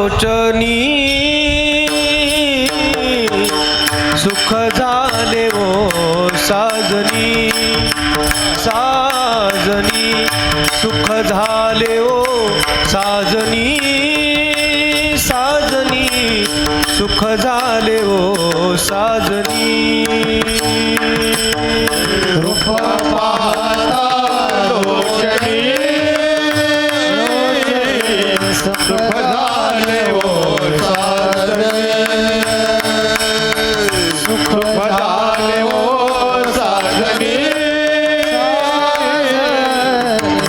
लोचनी सुख झाले ओ साजनी साजनी सुख झाले ओ साजनी साजनी सुख झाले ओ साजनी रूप पाहता लोचनी सुख झाले ओ साजनी सुख झाले ओ साजनी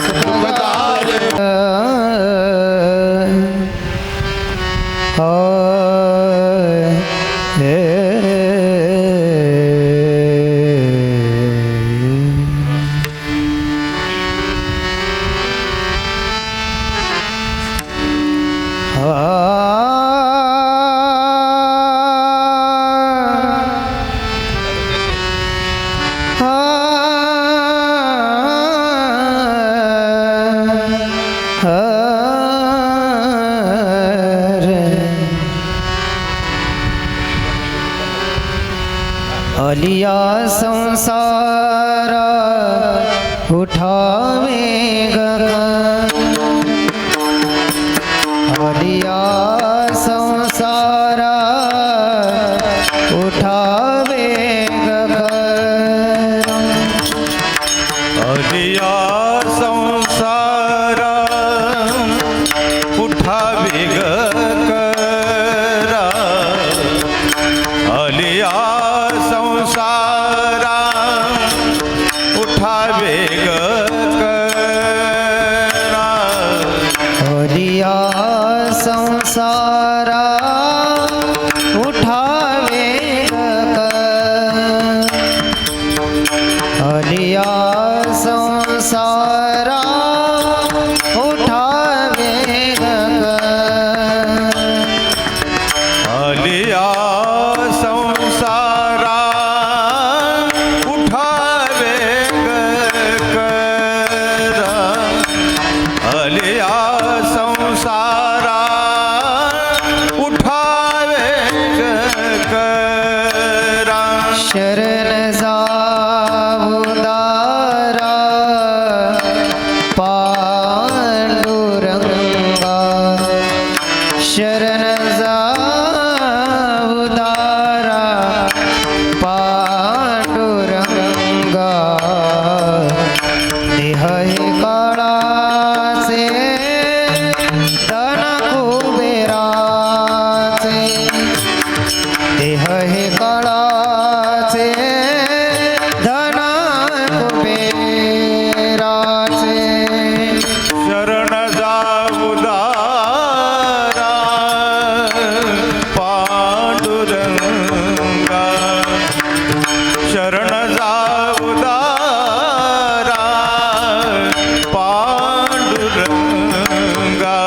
सुख झाले अलिया संसार उठावे अलिया संसार उठावे अलिया संसार उठावे करा अलिया संसारा उठावे करा अलिया संसारा उठावे अलिया संसारा उठावे अलिया संसारा उठावे करा अलिया संसारा उठावे करा शरण जाऊदारा पांडुरंगा शरण जाऊदारा पांडुरंगा देह हे काळाचे धन कुबेराचे देह हे काळाचे धन कुबेराचे शरण जाऊदारा पांडुरंगा शरण जाऊदारा पांडुरंगा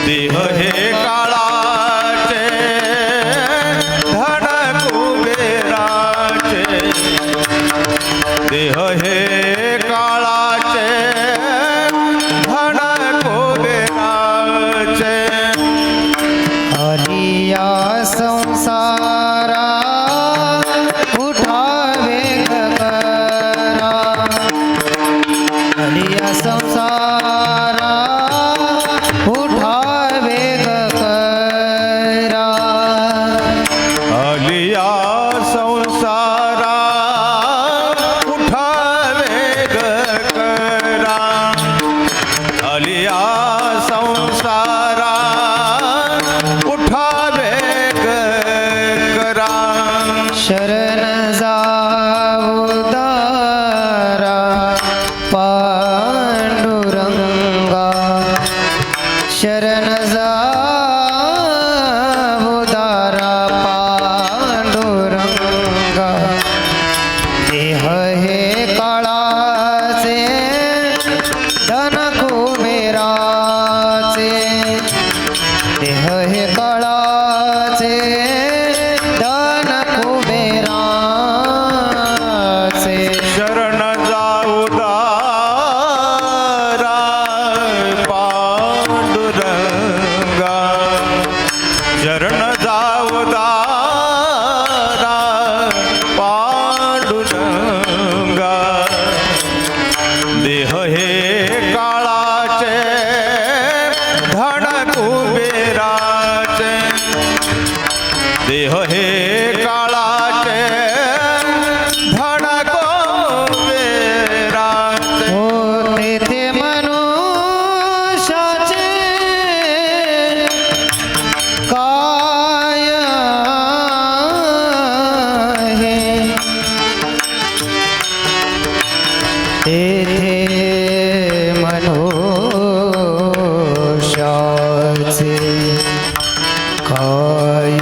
देह हे काळाचे धन कुबेराचे देह हे काळाचे धन कुबेराचे अलिया संसारा उठावे करा अलिया संसारा उठावे करा अलिया संसारा उठावे करा अलिया संसारा उठावे करा शरण जाऊदारा पांडुरंगा शरण जाऊदारा पांडुरंगा देह हे काळाचे धन कुबेराचे देह हे काळाचे धन कुबेराचे शरण जाऊदारा पांडुरंगा देह हे काळाचे धडको वेराचे हो तेथे मनुष्याचे काय आहे तेथे मनुष्याचे काय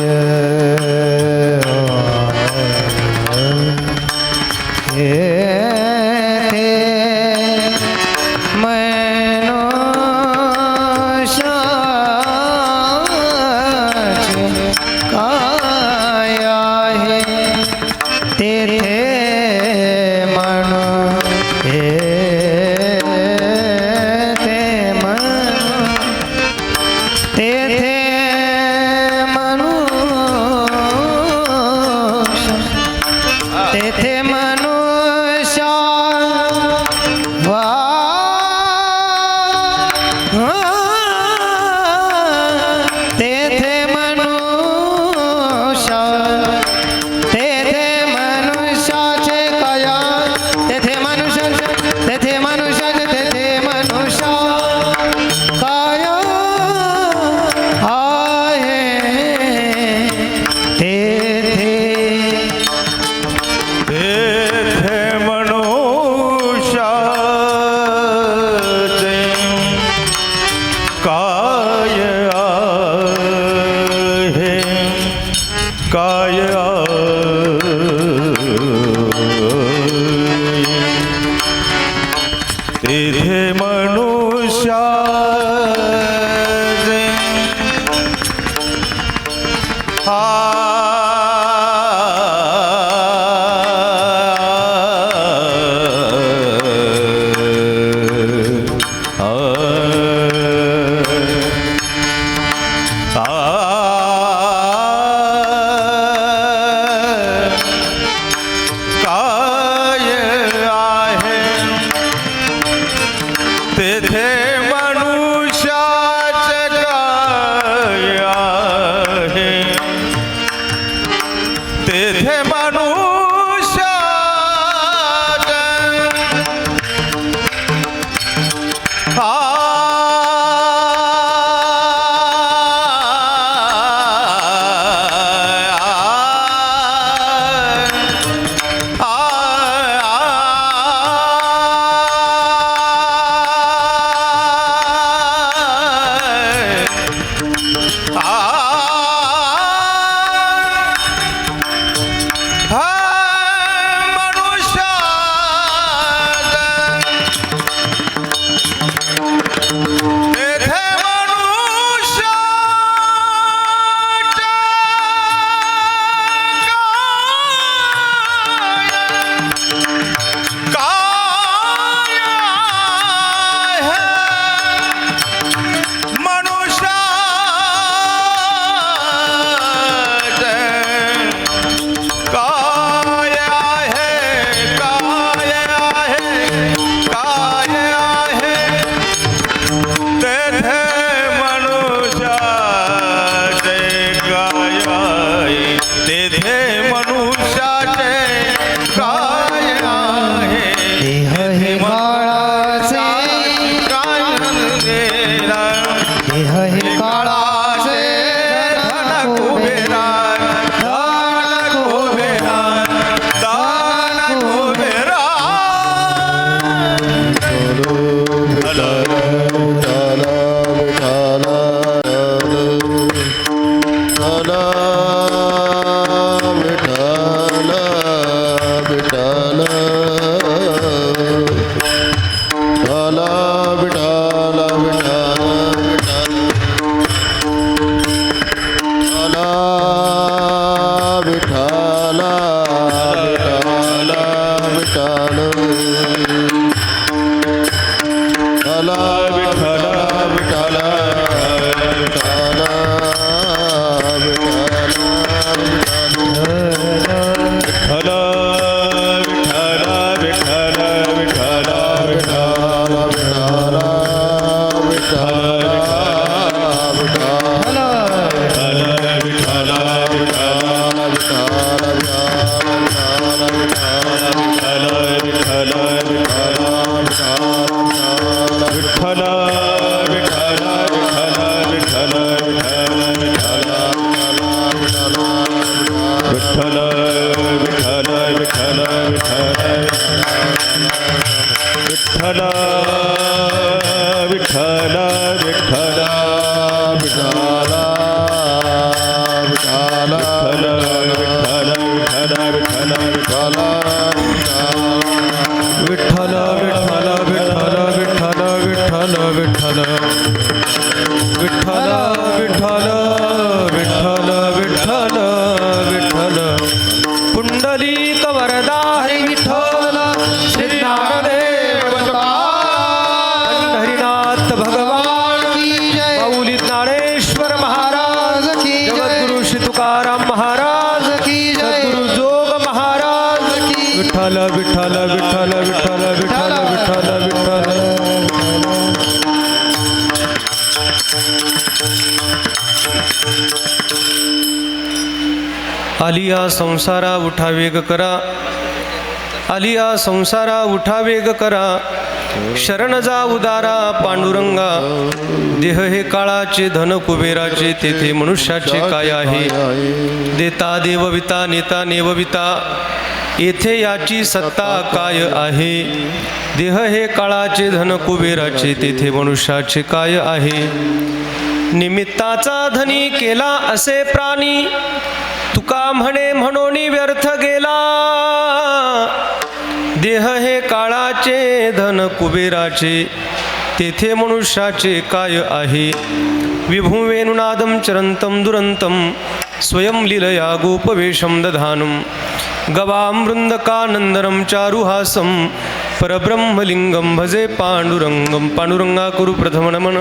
तेथे मनुष्य तेथे मनुष्य तेथे मनुष्याचे कया तेथे मनुष्य तेथे मनुष्य तेथे मनुष्य काय आहे तेथे तेथे मनुष्याचे काय आहे काय तेथे मनुष्याचे काय आहे तेथे मनुष्याचे काय आहे तेथे विठ्ठल विठ्ठल विठ्ठल विठ्ठल विठ्ठल विठ्ठल विठ्ठल विठ्ठल विठ्ठल विठ्ठल विठ्ठल पुंडलीक वरदा हरी विठ्ठल श्री ज्ञानदेव हरिनाथ भगवान की जय माऊली ज्ञानेश्वर महाराज की जय जगद्गुरु श्री तुकाराम महाराज की जय सद्गुरु जोग महाराज की विठ्ठल विठ्ठल विठ्ठल विठ्ठल विठ्ठल विठ्ठल विठ्ठल आलिया संसारा उठा वेग करा आलिया संसारा उठा वेग करा शरण जा उदारा पांडुरंगा देह हे काळाचे धन कुबेराचे तेथे मनुष्याचे काय आहे देता देवविता नेता नेवविता येथे याची सत्ता काय आहे देह हे काळाचे धन कुबेराचे तेथे मनुष्याचे काय आहे निमित्ताचा धनी केला असे प्राणी तुका म्हणे म्हणून व्यर्थ गेला देह हे काळाचे धन कुबेराचे तेथे मनुष्याचे काय आहे विभुवेनुनादं चरंतं दुरंतं स्वयं लीलया गोपवेशं दधानं गवां वृंदकानंदनं चारुहासं परब्रह्मलिंगं भजे पांडुरंगं पांडुरंगा कुरु प्रथम नमन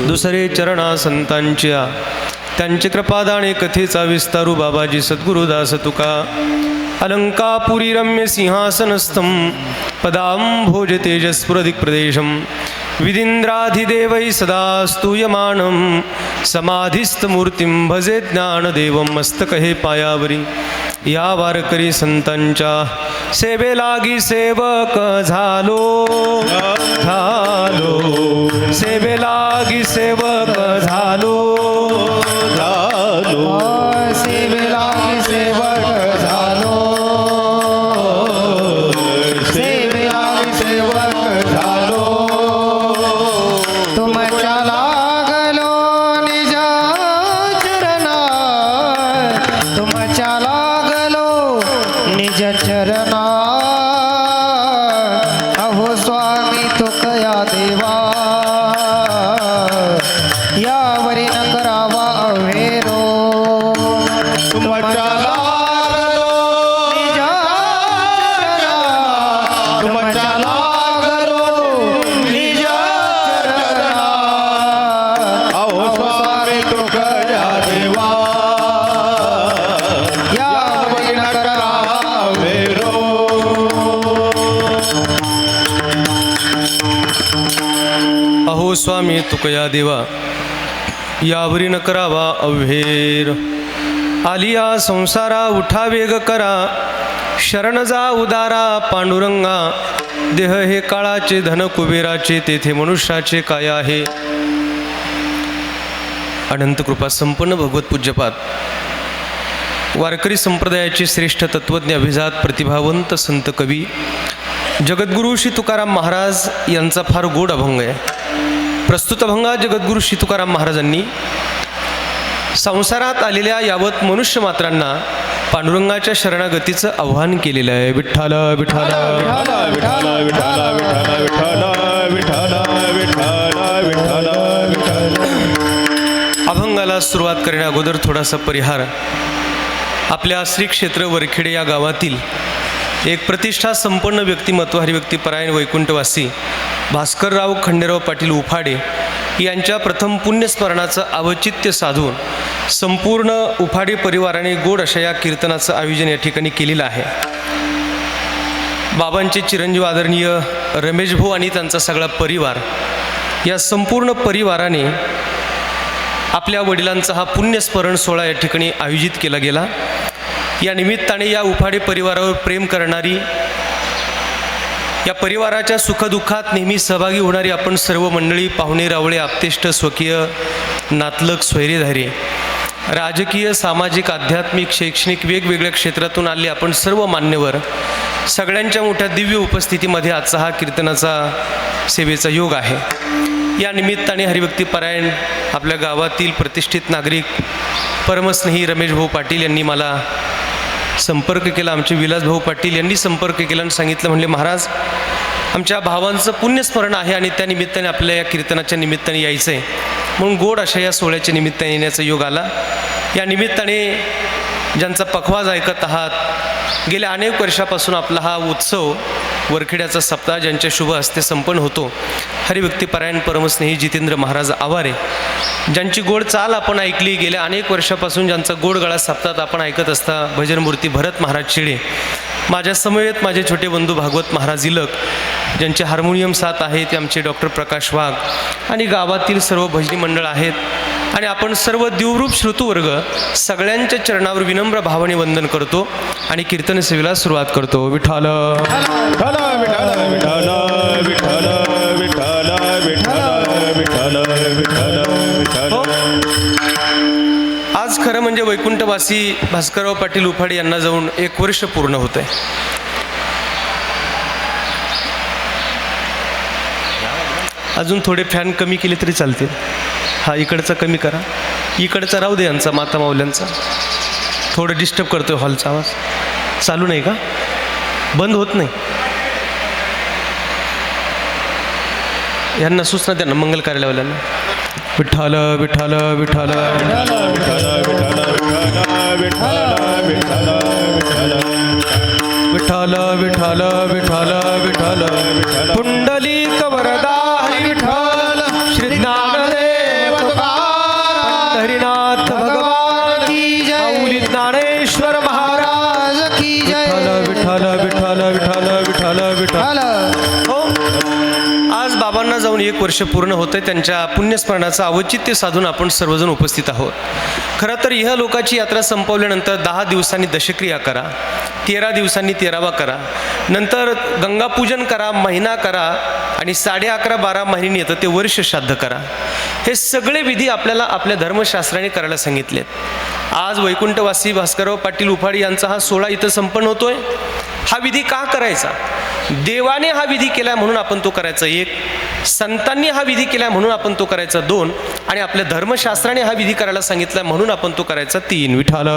दुसरे चरणा संतांच्या त्यांचे कृपादाने कथेचा विस्तारू बाबाजी सद्गुरुदास तुका अलंकापुरी रम्य सिंहासनस्थं पदांभोज तेजस्फुरदिक् प्रदेशं विदिन्द्राधिदेवै सदा स्तूयमानं समाधिस्थमूर्तिं भजे ज्ञानदेवं मस्तकहे पायावरी या वारकरी संतांच्या सेवेलागी सेवक झालो झालो सेवेलागी सेवक झालो झालो सेवेला सेवक झालो सेवेला सेवक झालो तुमच्या लागलो निज चरणा तुमच्या लागलो निज चरणा अहो स्वामी तुकया देवा यावरी न करावा अवेरो तुमच्या लागलो निज चरणा तुमच्या लागलो निज चरणा अहो स्वामी तुकया देवा यावरी न करावा वेरो अहो स्वामी तुकया देवा यावरी न करावा अव्हेर आलिया संसारा उठा वेग करा शरण जा उदारा पांडुरंगा देह हे काळाचे धन कुबेराचे तेथे मनुष्याचे काय आहे अनंत कृपा संपन्न भगवत पूज्यपाद वारकरी संप्रदायाचे श्रेष्ठ तत्वज्ञ अभिजात प्रतिभावंत संत कवी जगद्गुरु श्री तुकाराम महाराज यांचा फार गोड अभंग आहे प्रस्तुत अभंगा जगद्गुरु श्री तुकाराम महाराजांनी संसारात आलेल्या यावत मनुष्य मात्रांना पांडुरंगाच्या शरणागतीचं आव्हान केलेलं आहे विठ्ठल विठ्ठल विठ्ठल विठ्ठल विठ्ठल विठ्ठल विठ्ठल विठ्ठल विठ्ठल विठ्ठल अभंगाला सुरुवात करण्या अगोदर थोडासा परिहार आपल्या श्री क्षेत्र वरखेडे या गावातील एक प्रतिष्ठा संपन्न व्यक्तिमत्व हरिभक्तीपरायण वैकुंठवासी भास्करराव खंडेराव पाटील उफाडे यांच्या प्रथम पुण्यस्मरणाचं अवचित्य साधून संपूर्ण उफाडे परिवाराने गोड अशा या कीर्तनाचं आयोजन या ठिकाणी केलेलं आहे बाबांचे चिरंजीव आदरणीय रमेश भाऊ आणि त्यांचा सगळा परिवार या संपूर्ण परिवाराने आपल्या वडिलांचा हा पुण्यस्मरण सोहळा या ठिकाणी आयोजित केला गेला या निमित्ताने या उफाडे परिवारावर प्रेम करणारी या परिवाराच्या सुखदुःखात नेहमी सहभागी होणारी आपण सर्व मंडळी पाहुणे रावळे आप्तेष्ट स्वकीय नातलग स्वैरेधारे राजकीय सामाजिक आध्यात्मिक शैक्षणिक वेगवेगळ्या क्षेत्रातून आले आपण सर्व मान्यवर सगळ्यांच्या मोठ्या दिव्य उपस्थितीमध्ये आजचा हा कीर्तनाचा सेवेचा योग आहे या निमित्ताने हरिभक्तीपरायण आपल्या गावातील प्रतिष्ठित नागरिक परमस्नेही रमेश भाऊ पाटील यांनी मला संपर्क केला. आमचे विलास भाऊ पाटील यांनी संपर्क केला आणि सांगितलं, म्हणले महाराज आमच्या भावांचं पुण्यस्मरण आहे आणि त्या निमित्ताने आपल्या या कीर्तनाच्या निमित्ताने यायचं आहे. म्हणून गोड अशा या सोहळ्याच्या निमित्ताने येण्याचा योग आला. या निमित्ताने ज्यांचा पखवाज ऐकत आहात, गेल्या अनेक वर्षापासून आपला हा उत्सव वरखेड्याचा सप्ताह ज्यांच्या शुभ हस्ते संपन्न होतो, हरिभक्तीपरायण परमस्नेही जितेंद्र महाराज आवारे, ज्यांची गोड चाल आपण ऐकली, गेल्या अनेक वर्षापासून ज्यांचा गोड गळा सप्ताहात आपण ऐकत असता भजनमूर्ती भरत महाराज शिळे, माझ्या समवेत माझे छोटे बंधू भागवत महाराज इलक, ज्यांचे हार्मोनियम साथ आहे ते आमचे डॉक्टर प्रकाश वाघ, आणि गावातील सर्व भजनी मंडळ आहेत, आणि आपण सर्व देवरूप श्रुतुवर्ग सगळ्यांच्या चरणावर विनम्र भावाने वंदन करतो आणि कीर्तन सेवेला सुरुवात करतो. विठ्ठल विठ्ठल विठ्ठल विठ्ठल विठ्ठल विठ्ठल विठ्ठल विठ्ठल. आज खरं म्हणजे वैकुंठवासी भास्करराव पाटील उफाडे यांना जाऊन 1 वर्ष पूर्ण होत आहे. अजून थोडे फॅन कमी केले तरी चालतील. हा इकडचा कमी करा, इकडचा राहू दे, यांचा माता माऊल्यांचा थोडं डिस्टर्ब करतोय. हॉलचा आवाज चालू नाही का? बंद होत नाही? यांना सूचना द्या ना मंगल कार्यालयावाल्यांना. विठ्ठल विठ्ठल विठ्ठल विठ्ठल विठ्ठल विठ्ठल विठ्ठल विठ्ठल विठ्ठल विठ्ठल विठ्ठल पुंडलिक वरदा हरी विठ्ठल श्री ज्ञानदेव तुकाराम हरिनाथ भगवान की जय. माऊली ज्ञानेश्वर महाराज राज की जय. विठ्ठल विठ्ठल विठ्ठल विठ्ठल विठ्ठल. विठ्ठल. हो, आज बाबांना जाऊन 1 वर्ष पूर्ण होतं. त्यांच्या पुण्यस्मरणाचं औचित्य साधून आपण सर्वजण उपस्थित आहोत. खरं तर ह्या लोकाची यात्रा संपवल्यानंतर 10 दिवसांनी दशक्रिया करा, 13 दिवसांनी 13वा करा, नंतर गंगापूजन करा, महिना करा, आणि 11.5-12 महिन्यांनी येतं ते वर्ष श्राद्ध करा. हे सगळे विधी आपल्याला आपल्या धर्मशास्त्राने करायला सांगितलेत. आज वैकुंठवासी भास्करराव पाटील उफाडी यांचा हा सोहळा इथं संपन्न होतोय. हा विधी का करायचा? देवाने हा विधी केला म्हणून आपण तो करायचा 1, संतांनी हा विधी केला म्हणून आपण तो करायचा 2, आणि आपल्या धर्मशास्त्राने हा विधी करायला सांगितला म्हणून आपण तो करायचा 3. विठ्ठल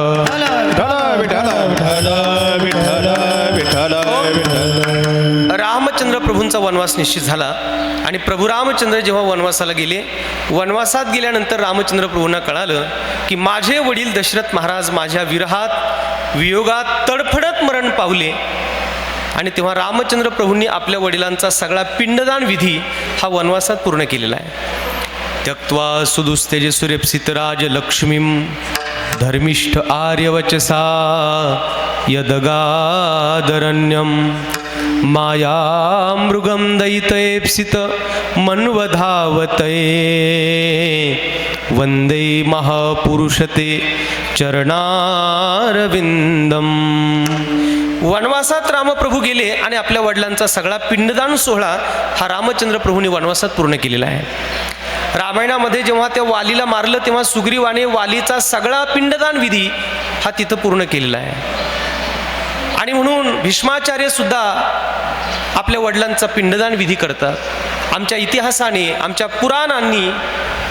रामचंद्र प्रभूंचा वनवास निश्चित झाला आणि प्रभू रामचंद्र जेव्हा वनवासाला गेले, वनवासात गेल्यानंतर रामचंद्र प्रभूंना कळालं की माझे वडील दशरथ महाराज माझ्या विरहात वियोगात तडफडत मरण पावले. आणि तेव्हा रामचंद्र प्रभूंनी आपल्या वडिलांचा सगळा पिंडदान विधी हा वनवासात पूर्ण केलेला आहे. त्यक्त्वा सुदुस्तेजसुरेप्सितराज लक्ष्मीं धर्मिष्ठ आर्यवचसा यदगादरण्यं मायामृगं दयितैप्सित मन्वधावतये वंदे महापुरुषते चरणारविंदम. वनवासात रामप्रभू गेले आणि आपल्या वडिलांचा सगळा पिंडदान सोहळा हा रामचंद्र प्रभूंनी वनवासात पूर्ण केलेला आहे. रामायणामध्ये जेव्हा त्या वालीला मारलं तेव्हा सुग्रीवाने वालीचा सगळा पिंडदान विधी हा तिथं पूर्ण केलेला आहे. आणि म्हणून भीष्माचार्य सुद्धा आपल्या वडिलांचा पिंडदान विधी करतात. आमच्या इतिहासाने, आमच्या पुराणांनी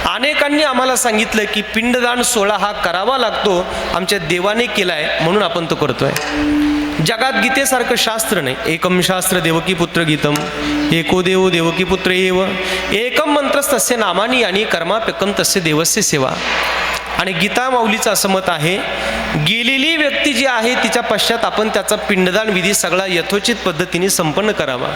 अनेकांनी आम्हाला सांगितलं की पिंडदान सोहळा हा करावा लागतो, आमच्या देवाने केलाय म्हणून आपण तो करतोय. जगात गीतेसारखं शास्त्र नाही. एकम शास्त्र देवकी पुत्र गीतम एको देव देवकी पुत्र एव एकम मंत्रस्तस्य नामानी आणि कर्माप्यकम तस्य देवस्य सेवा. आणि गीता माऊलीचं असं मत आहे, गेलेली व्यक्ती जी आहे तिच्या पश्चात आपण त्याचा पिंडदान विधी सगळा यथोचित पद्धतीने संपन्न करावा.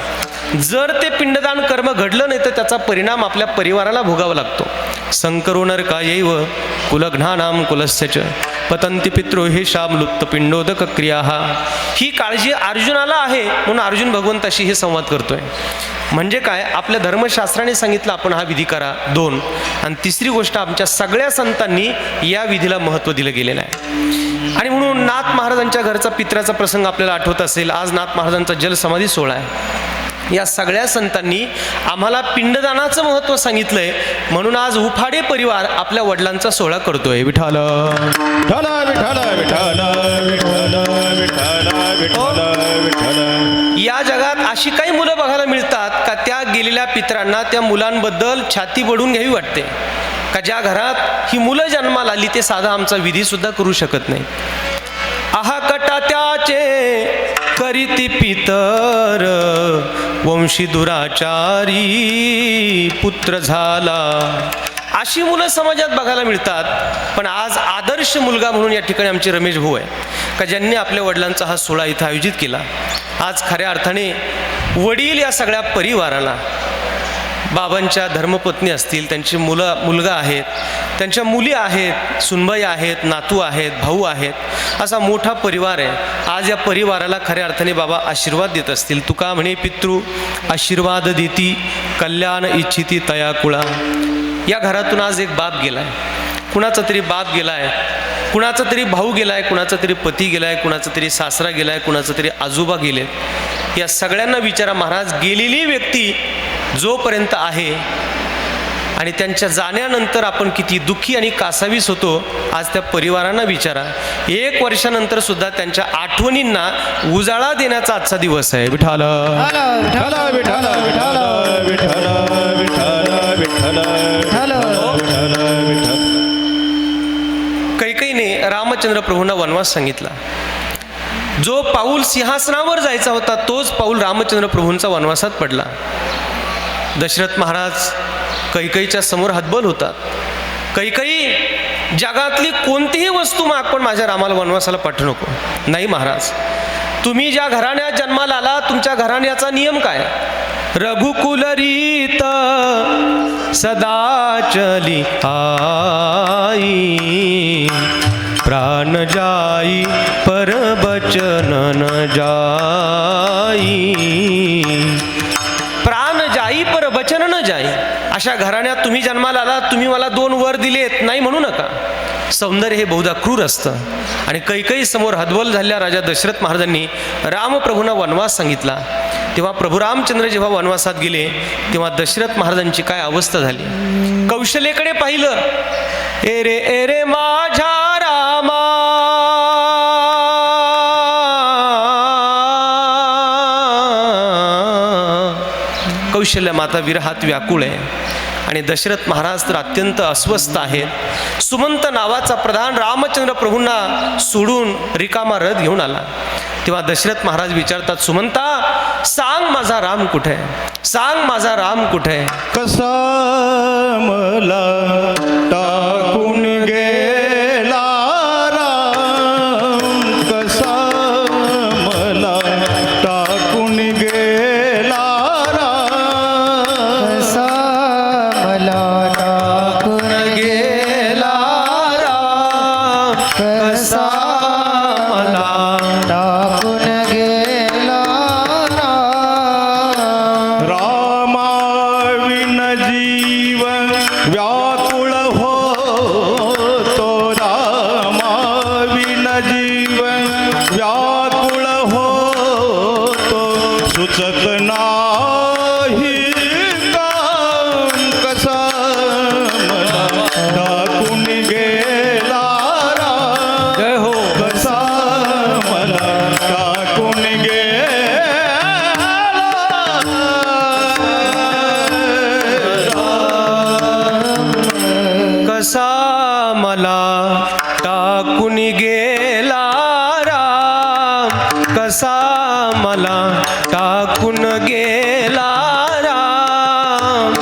जर ते पिंडदान कर्म घडलं नाही तर त्याचा परिणाम आपल्या परिवाराला भोगावा लागतो. संकरो नरकायैव कुलघ्नानाम कुलस्य पतंती पितृ हे शाम लुप्त पिंडोदक क्रिया. ही काळजी अर्जुनाला आहे म्हणून अर्जुन भगवंताशी हे संवाद करतोय. म्हणजे काय? आपल्या धर्मशास्त्राने सांगितलं आपण हा विधी करा 2, आणि तिसरी गोष्ट आमच्या सगळ्या संतांनी या विधीला महत्त्व दिलं गेलेलं आहे. आणि म्हणून नाथ महाराजांच्या घरचा पित्राचा प्रसंग आपल्याला आठवत असेल. आज नाथ महाराजांचा जलसमाधी सोहळा आहे. या सगळ्या संतांनी आम्हाला पिंडदानाचं महत्त्व सांगितलंय म्हणून आज उफाडे परिवार आपल्या वडिलांचा सोहळा करतोय. विठ्ठल विठ्ठल विठ्ठल विठ्ठल विठ्ठल विठ्ठल विठ्ठल विठ्ठल. या जगात अशी काही मुलं बघायला मिळतात का त्या गेलेल्या पितरांना त्या मुलांबद्दल छाती बडून घ्यावी वाटते का ज्या घरात ही मुलं जन्माला आली ते साधा आमचा विधीसुद्धा करू शकत नाही. आहा कटा त्याचे करीती पितर वंशी दुराचारी पुत्र झाला. अशी मुलं समाजात बघायला मिळतात. पण आज आदर्श मुलगा म्हणून या ठिकाणी आमचे रमेश भाऊ आहे का ज्यांनी आपल्या वडिलांचा हा सोहळा इथं आयोजित केला. आज खऱ्या अर्थाने वडील या सगळ्या परिवाराला, बाबांच्या धर्मपत्नी असतील, त्यांची मुलगा आहेत, त्यांच्या मुली आहेत, सुनबाई आहेत, नातू आहेत, भाऊ आहेत, असा मोठा परिवार आहे. आज या परिवाराला खऱ्या अर्थाने बाबा आशीर्वाद देत असतील. तुका म्हणे पितृ आशीर्वाद देती कल्याण इच्छिती तया कुळा. या घरातून आज एक बाप गेलाय, कुणाचा तरी बाप गेलाय, कुणाचा तरी भाऊ गेलाय, कुणाचा तरी पती गेलाय, कुणाचा तरी सासरा गेलाय, कुणाचा तरी आजोबा गेले. या सगळ्यांना विचारा महाराज, गेलेली व्यक्ती जोपर्यंत आहे आणि त्यांच्या जाण्यानंतर आपण किती दुःखी आणि कासावीस होतो, आज त्या परिवारांना विचारा. 1 वर्षानंतर सुद्धा त्यांच्या आठवणींना उजाळा देण्याचा आजचा दिवस आहे. विठाल विठ्ठल विठ्ठल विठ्ठल विठ्ठल विठ्ठल विठ्ठल विठ्ठल. कैकेयीने रामचंद्र प्रभूंना वनवास सांगितला. जो पाऊल सिंहासनावर जायचा होता तोच पाऊल रामचंद्र प्रभूंचा वनवासात पडला. दशरथ महाराज कैकेयीच्या समोर हतबल होतात. कैकेयी, जगातली कोणतीही वस्तू माग पण माझ्या रामाला वनवासाला पाठवू नको. नाही महाराज, तुम्ही ज्या घराण्यात जन्माला आला, तुमच्या घराण्याचा नियम काय? रघुकुल रीत सदा चली आई, प्राण जाई पर बचन न जाई. प्राण जाई पर बचन न जाई. अशा घराण्यात तुम्ही जन्माला आला, तुम्ही मला 2 वर दिलेत नाही म्हणू नका. सौंदर्य हे बहुधा क्रूर असतं. आणि कैकेयी समोर हतबल झालेल्या राजा दशरथ महाराजांनी रामप्रभूंना वनवास सांगितला. तेव्हा प्रभू रामचंद्र जेव्हा वनवासात गेले तेव्हा दशरथ महाराजांची काय अवस्था झाली. कौशल्येकडे पाहिलं. ए रे माझ्या रामा, कौशल्य माता विरहात व्याकुळ आहे आणि दशरथ महाराज तर अत्यंत अस्वस्थ आहेत. सुमंत नावाचा प्रधान रामचंद्र प्रभूंना सोडून रिकामा रथ घेऊन आला. तेव्हा दशरथ महाराज विचारतात, सुमंता सांग माझा राम कुठे आहे, सांग माझा राम कुठे आहे. कसा मला टाकून गेला राम, कसा मला टाकून गेला राम, कसा मला टाकून गेला राम, कसा मला टाकून गेला रामाविन जीवन व्याकुळ होतो, रामाविन जीवन व्याकुळ होतो, सुचत नाही काम कसा मला टाकून गेला राम, जय हो. कसा मला टाकून कसा मला टाकून गेला राम, कसा मला टाकून गेला राम.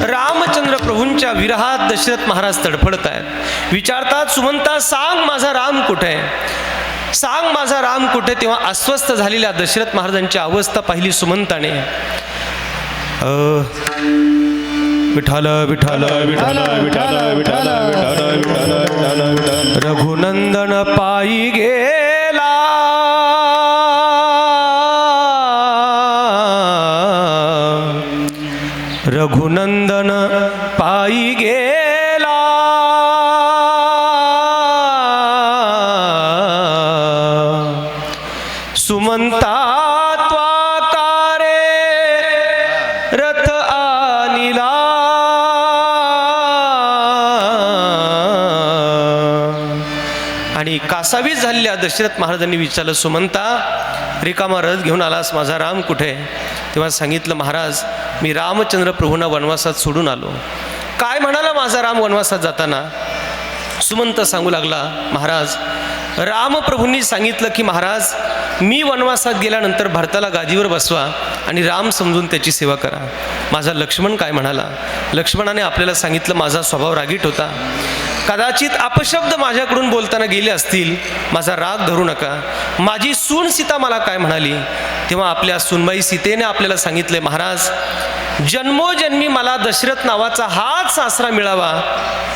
रामचंद्र प्रभूंच्या विरहात दशरथ महाराज तडफडत आहेत. विचारतात, सुमंता सांग माझा राम कुठे आहे, सांग माझा राम कुठे. तेव्हा अस्वस्थ झालेल्या दशरथ महाराजांची अवस्था पाहिली सुमंताने. विठाल विठाल विठ्ठल विठ्ठल विठ्ठल विठ्ठल विठ्ठल विठ्ठल विठ्ठल. रघुनंदन पायी गेला, रघुनंदन पायी गेला, सुमंता त्वाकारे रथ आणिला. आणि कासावीस झालेल्या दशरथ महाराजांनी विचारलं, सुमंता रिकामा रथ घेऊन आलास, माझा राम कुठे? तेव्हा सांगितलं, महाराज मी रामचंद्र प्रभूंना वनवासात सोडून आलो. काय म्हणाला माझा राम वनवासात जाताना? सुमंत सांगू लागला, महाराज रामप्रभूंनी सांगितलं की महाराज मी वनवासात गेल्यानंतर भरताला गादीवर बसवा आणि राम समजून त्याची सेवा करा. माझा लक्ष्मण काय म्हणाला? लक्ष्मणाने आपल्याला सांगितलं माझा स्वभाव रागीट होता, कदाचित अपशब्द माझ्याकडून बोलताना गेले असतील, माझा राग धरू नका. माझी सून सीता मला काय म्हणाली? तेव्हा आपल्या सूनबाई सीतेने आपल्याला सांगितले, महाराज जन्मोजन्मी मला दशरथ नावाचा हाच सासरा मिळावा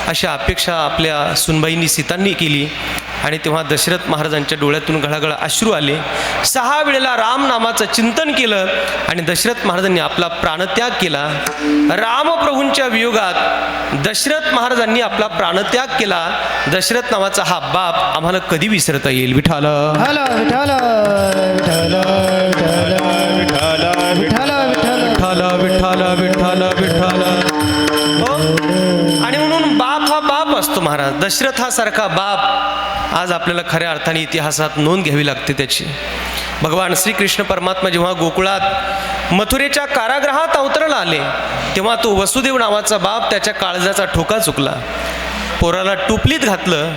अशी अपेक्षा आपल्या सूनबाईंनी सीतांनी केली. आणि तेव्हा दशरथ महाराजांच्या डोळ्यातून घळाघळा अश्रू आले. 6 वेळेला राम नामाचं चिंतन केलं आणि दशरथ महाराजांनी आपला प्राणत्याग केला. रामप्रभूंच्या वियोगात दशरथ महाराजांनी आपला प्राणत्याग केला. दशरथ नावाचा हा बाप आम्हाला कधी विसरता येईल? विठाल विठाल विठाल विठाल विठाल विठाल विठाल विठाल विठाल. हो, आणि म्हणून बाप हा बाप असतो महाराज. दशरथ हा सारखा बाप आज आपल्याला खऱ्या अर्थाने इतिहासात नोंद घ्यावी लागते त्याची. भगवान श्रीकृष्ण परमात्मा जेव्हा गोकुळात मथुरेच्या कारागृहात अवतरला आले तेव्हा तो वसुदेव नावाचा बाप त्याच्या काळजाचा ठोका चुकला. पोराला टोपलीत घातलं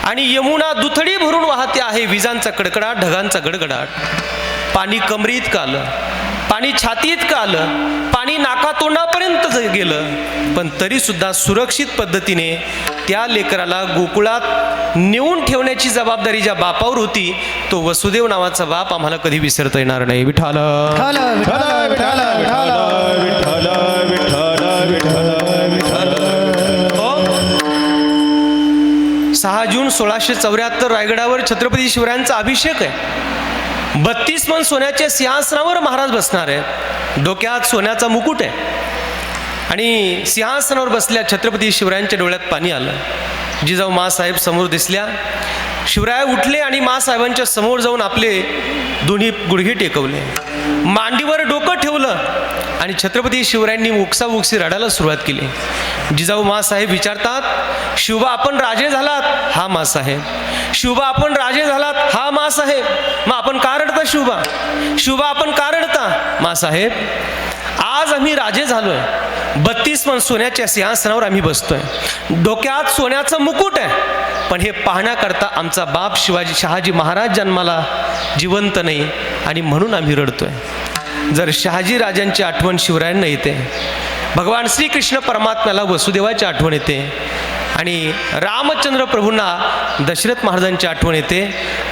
आणि यमुना दुथडी भरून वाहते आहे, विजांचा कडकडाट, ढगांचा गडगडाट. पाणी कमरीत का आलं, पाणी छातीत का आलं, पाणी नाकातोंडापर्यंत गेलं, पण तरी सुद्धा सुरक्षित पद्धतीने त्या लेकराला गोकुळात नेऊन ठेवण्याची जबाबदारी ज्या बापावर होती तो वसुदेव नावाचा बाप आम्हाला कधी विसरता येणार नाही. विठाल विठाल विठाल विठाल विठाल. 6 जून 1674 रायगडावर छत्रपती शिवरायांचा अभिषेक आहे. 32 मन सोन्याच्या सिंहासनावर महाराज बसणार आहेत. डोक्यात सोन्याचा मुकुट आहे आणि सिंहासनावर बसल्या छत्रपती शिवरायांच्या डोळ्यात पाणी आलं. जिजाऊ माँसाहेब समोर दिसल्या. शिवराय उठले आणि माँसाहेबांच्या समोर जाऊन आपले दोन्ही गुडघे टेकवले, मांडीवर डोकं ठेवलं आणि छत्रपती शिवरायांनी उकसाउकसी रडायला सुरुवात केली. जिजाऊ माँसाहेब विचारतात, शिवबा आपण राजे झालात? हा माँसाहेब. शिवबा आपण राजे झालात? हा माँसाहेब. मग आपण का रडता शिवबा? शिवबा आपण का रडता? माँसाहेब आज आम्ही राजे झालोय, 32 मन सोन्याच्या सिंहासनावर आम्ही बसतोय, डोक्यात सोन्याचं मुकुट आहे, पण हे पाहण्याकरता आमचा बाप शिवाजी शहाजी महाराज जन्माला जिवंत नाही आणि म्हणून आम्ही रडतोय. जर शहाजी राजांची आठवण शिवरायांना येते, भगवान श्रीकृष्ण परमात्म्याला वसुदेवाची आठवण येते आणि रामचंद्र प्रभूंना दशरथ महाराजांची आठवण येते.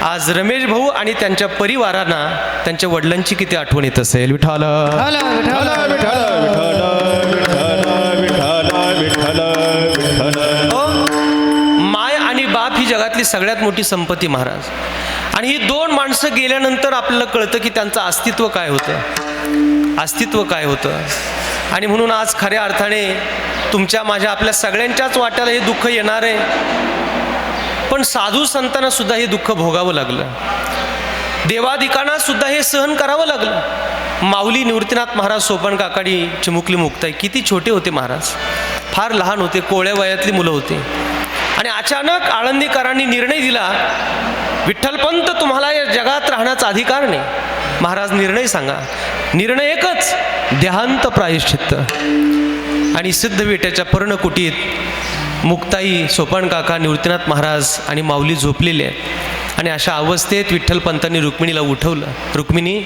आज रमेश भाऊ आणि त्यांच्या परिवारांना त्यांच्या वडिलांची किती आठवण येत असेल? विठाल विठाल विठाल माय आणि बाप ही जगातली सगळ्यात मोठी संपत्ती महाराज. आणि ही 2 माणसं गेल्यानंतर आपल्याला कळतं की त्यांचं अस्तित्व काय होतं, अस्तित्व काय होतं. आणि म्हणून आज खऱ्या अर्थाने तुमच्या माझ्या आपल्या सगळ्यांच्याच वाट्याला हे दुःख येणार आहे. पण साधू संतांना सुद्धा हे दुःख भोगावं लागलं, देवादिकांना सुद्धा हे सहन करावं लागलं. माऊली निवृत्तीनाथ महाराज, सोपान काकाडी, चिमुकली मुक्ताई किती छोटे होते महाराज, फार लहान होते, कोवळ्या वयातली मुलं होती. आणि अचानक आळंदीकरांनी निर्णय दिला, विठ्ठलपंत तुम्हाला या जगात राहण्याचा अधिकार नाही. महाराज निर्णय सांगा. निर्णय एकच, देहांत प्रायश्चित्त. आणि सिद्ध विट्याच्या पर्णकुटीत मुक्ताई, सोपान काका, निवृत्तीनाथ महाराज आणि माऊली झोपलेले आहेत. आणि अशा अवस्थेत विठ्ठलपंतांनी रुक्मिणीला उठवलं. रुक्मिणी,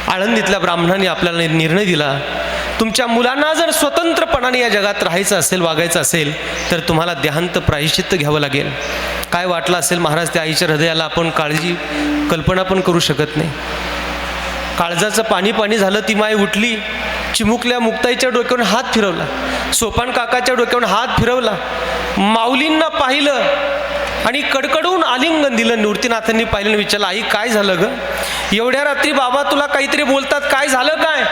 आळंदीतल्या ब्राह्मणांनी आपल्याला निर्णय दिला, तुमच्या मुलांना जर स्वतंत्रपणाने या जगात राहायचं असेल, वागायचं असेल तर तुम्हाला देहांत प्रायश्चित्त घ्यावं लागेल. काय वाटलं असेल महाराज त्या आईच्या हृदयाला, आपण काळजी कल्पना पण करू शकत नाही. काळजाचं पाणी पाणी झालं. ती माय उठली, चिमुकल्या मुक्ताईच्या डोक्यावरून हात फिरवला, सोपान काकाच्या डोक्यावरून हात फिरवला, माऊलींना पाहिलं आणि कडकडून आलिंगन दिलं. निवृत्तीनाथांनी पाहिलं, विचारलं, आई काय झालं ग? एवढ्या रात्री बाबा तुला काहीतरी बोलतात, काय झालं काय?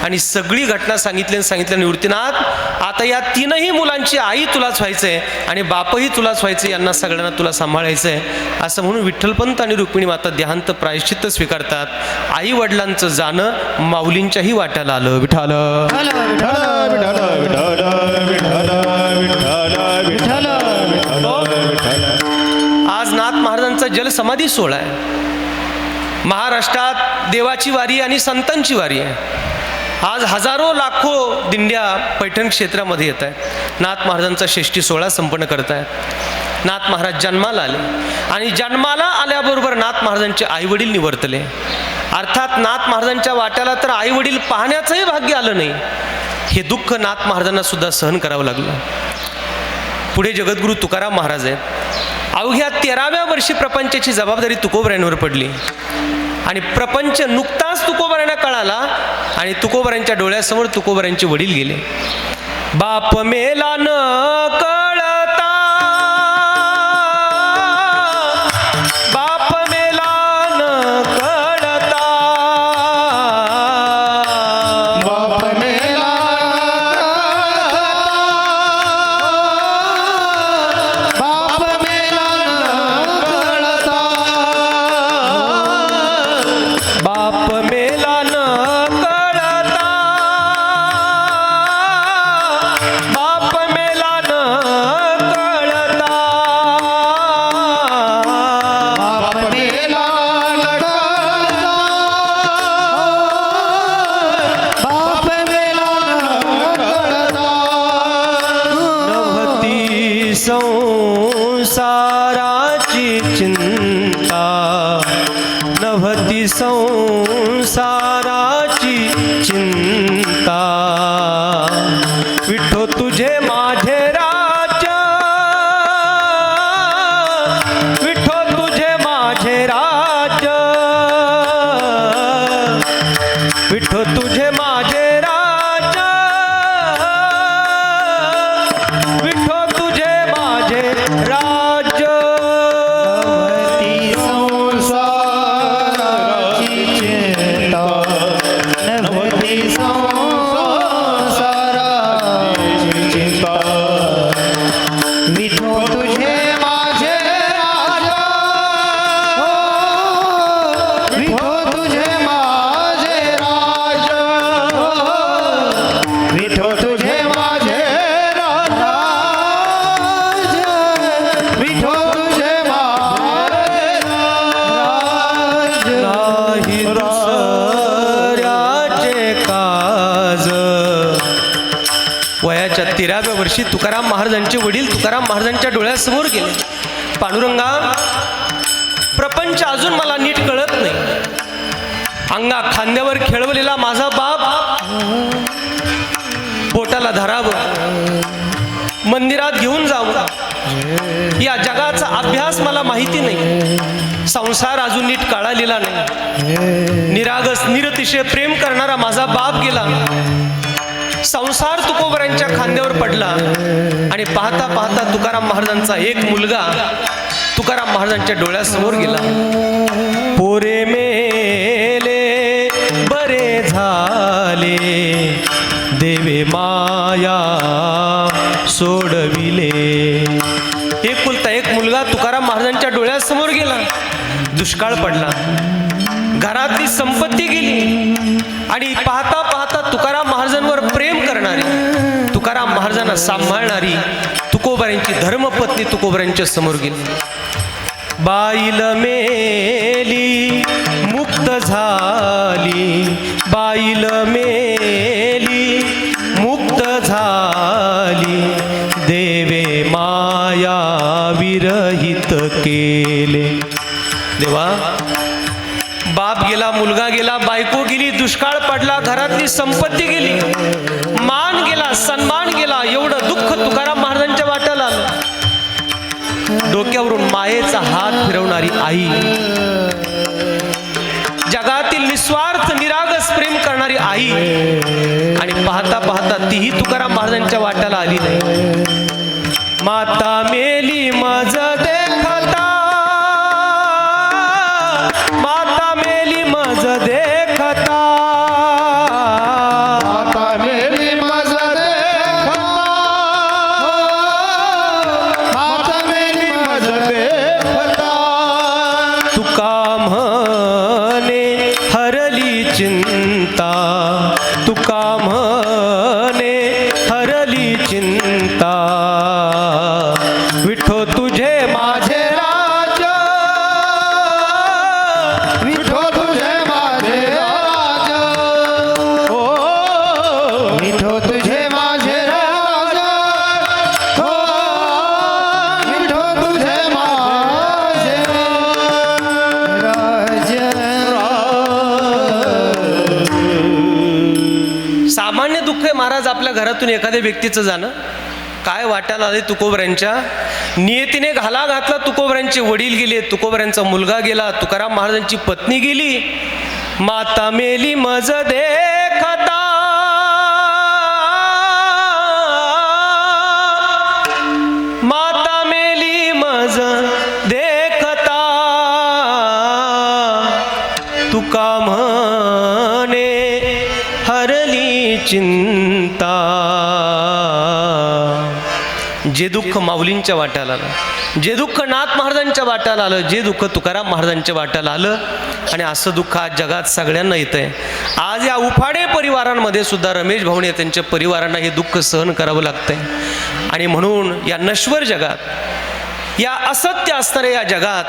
आणि सगळी घटना सांगितलं. निवृत्तीनाथ, आता या 3ही मुलांची आई तुलाच व्हायचंय आणि बापही तुलाच व्हायचं, यांना सगळ्यांना तुला सांभाळायचंय असं म्हणून विठ्ठलपंत आणि रुक्मिणी माता देहांत प्रायश्चित्त स्वीकारतात. आई वडिलांचं जाणं माऊलींच्याही वाट्याला आलं. विठाल आज नाथ महाराजांचा जलसमाधी सोहळा आहे. महाराष्ट्रात देवाची वारी आणि संतांची वारी आहे. आज हजारो लाखो दिंड्या पैठण क्षेत्रामध्ये येत आहेत. नाथ महाराजांचा षष्ठी सोहळा संपन्न करत आहेत. नाथ महाराज जन्माला आले आणि जन्माला आल्याबरोबर नाथ महाराजांचे आईवडील निवर्तले. अर्थात नाथ महाराजांच्या वाट्याला तर आईवडील पाहण्याचंही भाग्य आलं नाही. हे दुःख नाथ महाराजांना सुद्धा सहन करावं लागलं. पुढे जगद्गुरू तुकाराम महाराज आहेत. अवघ्या 13व्या वर्षी प्रपंचाची जबाबदारी तुकोबरायांवर पडली आणि प्रपंच नुकताच तुकोबरायांना कळाला आणि तुकोबरायांच्या डोळ्यासमोर तुकोबरायांचे वडील गेले. बाप मेला न कळता, बाप मेला न कळता, बाप मेला बाप मेला न कळता, बाप मेला न कळता, बाप मेला न कळता, बाप मेला न कळता, बाप मेला न कळता. नव्हती संसाराची चिंता, नव्हती संसाराची चिंता, विठो तुझे माझे राज्य, विठो तुझे माझे राज्य, विठो तुझे माझे राज्य, विठो तुझे माझे राज्य. ती संसाराची चिंता, नव्हती संसाराची चिंता, विठो तुझे माझे राजा, हो, विठो तुझे माझे राजा, हो, विठो तुझे माझे राजा, विठो तुझे माझे राजा. नाही दुसऱ्याचे काज. वयाच्या 13व्या वर्षी तुकाराम महाराजांचे वडील तुकाराम महाराजांच्या डोळ्यासमोर गेले. पांडुरंगा, प्रपंच अजून मला नीट कळत नाही. अंगा खांद्यावर खेळवलेला माझा बाप पोटाला धरावं, मंदिरात घेऊन जावं, या जगाचा अभ्यास मला माहिती नाही. संसार अजून नीट कळालेला नाही. निरागस निरतिशय प्रेम करणारा माझा बाप गेला. संसार तुकोबरायांच्या खांद्यावर पडला आणि पाहता पाहता तुकाराम महाराजांचा एक मुलगा तुकाराम महाराजांच्या डोळ्यासमोर गेला. पोरे मेले बरे झाले, देवे माया सोडविले. एकुलता एक मुलगा तुकाराम महाराजांच्या डोळ्यासमोर गेला. दुष्काळ पडला, घरातली संपत्ती गेली आणि पाहता पाहता तुकाराम महाराजांवर प्रेम करणारी, तुकाराम महाराजांना सांभाळणारी तुकोबरायांची धर्मपत्नी तुकोबरायांच्या समोर गेली. बाईल मेली मुक्त झाली, बाईल मेली मुक्त झाली, देवे माया विरहित केले. देवा, बाप गेला, मुलगा गेला, बायको गेली, दुष्काळ पडला, घरातली संपत्ती गेली, मान गेला, सन्मान गेला, एवढं दुःख तुकाराम महाराजांच्या वाट्याला आलं. डोक्यावरून मायेचा हात फिरवणारी आई, जगातील निस्वार्थ निरागस प्रेम करणारी आई, आणि पाहता पाहता तीही तुकाराम महाराजांच्या वाट्याला आली नाही. माता मेली मज देखता, माता मेली मज देखता, माता मेली मज देखता, माता मेली मज देखता. तुका म्हणे हरली चिंता, तुका म्हणे हरली चिंता, महाराज आपल्या घरातून एखाद्या व्यक्तीचं जाणं काय वाट्याला आले तुकोबऱ्यांच्या नियतीने घाला घातला. तुकोबऱ्यांचे वडील गेले, तुकोबऱ्यांचा मुलगा गेला, तुकाराम महाराजांची पत्नी गेली. माता मेली मज देखता, माता मेली मज देखता, तुका म्हणे हरली चिंता. जे दुःख माऊलींच्या वाट्याला आलं, जे दुःख नाथ महाराजांच्या वाट्याला आलं, जे दुःख तुकाराम महाराजांच्या वाट्याला आलं, आणि असं दुःख आज जगात सगळ्यांना येतं आहे. आज या उफाडे परिवारांमध्ये सुद्धा रमेश भाऊने त्यांच्या परिवारांना हे दुःख सहन करावं लागतंय. आणि म्हणून या नश्वर जगात, या असत्य असणाऱ्या या जगात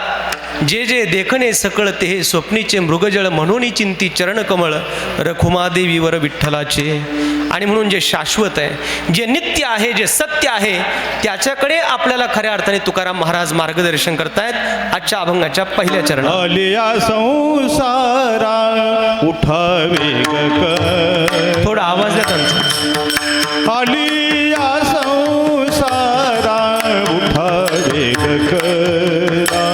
जे जे देखणे सकळ ते हे स्वप्नीचे मृगजळ, म्हणून चिंती चरणकमळ रखुमादेवीवर विठ्ठलाचे. आणि म्हणून जे शाश्वत आहे, जे नित्य आहे, जे सत्य आहे, त्याच्याकडे आपल्याला खऱ्या अर्थाने तुकाराम महाराज मार्गदर्शन करतायत आजच्या अभंगाच्या पहिल्या चरणात. आलिया संसारा उठावे ग, थोडा आवाज द्या त्यांचा. आलिया संसारा उठावे करा,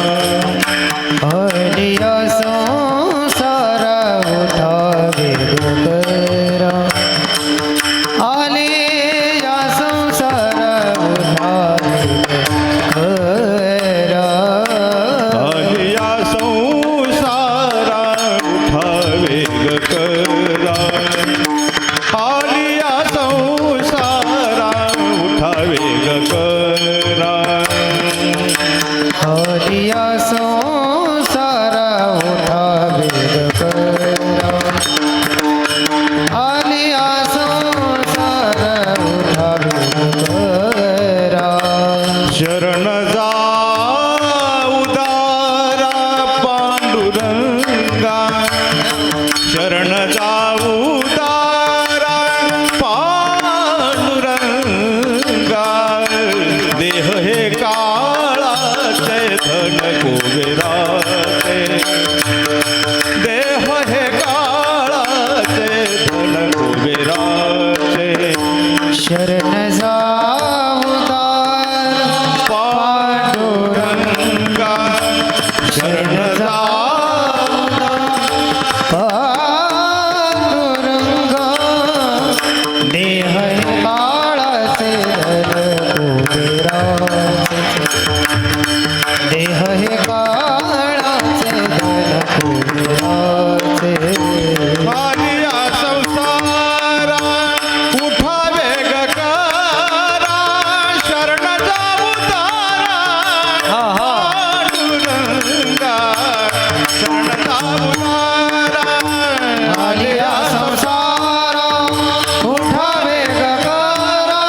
हरिया संसार उठावे करा, आलिया संसार उठावे करा, आलिया संसारा उठावे करा, आलिया संसारा उठावे करा, हरिया संसार उठावे करा, आलिया संसार उठावे करा. शरण जा उदारा पांडुरंगा, शरण जा उदारा पांडुरंगा, देह हे काळाचे धन कुबेराचे, देह हे काळाचे धन कुबेराचे, शरण जाऊदार पांडुरंगा, शरण जा पांडुरंगा, देह हे काळाचे धन कुबेराचे, देह हे काळाचे धन कुबेराचे. आलिया संसारा उठावे ग करा, शरण जाऊ तारा पांडुरंगा, शरण जाऊ तारा, आलिया संसार उठावे गकारा,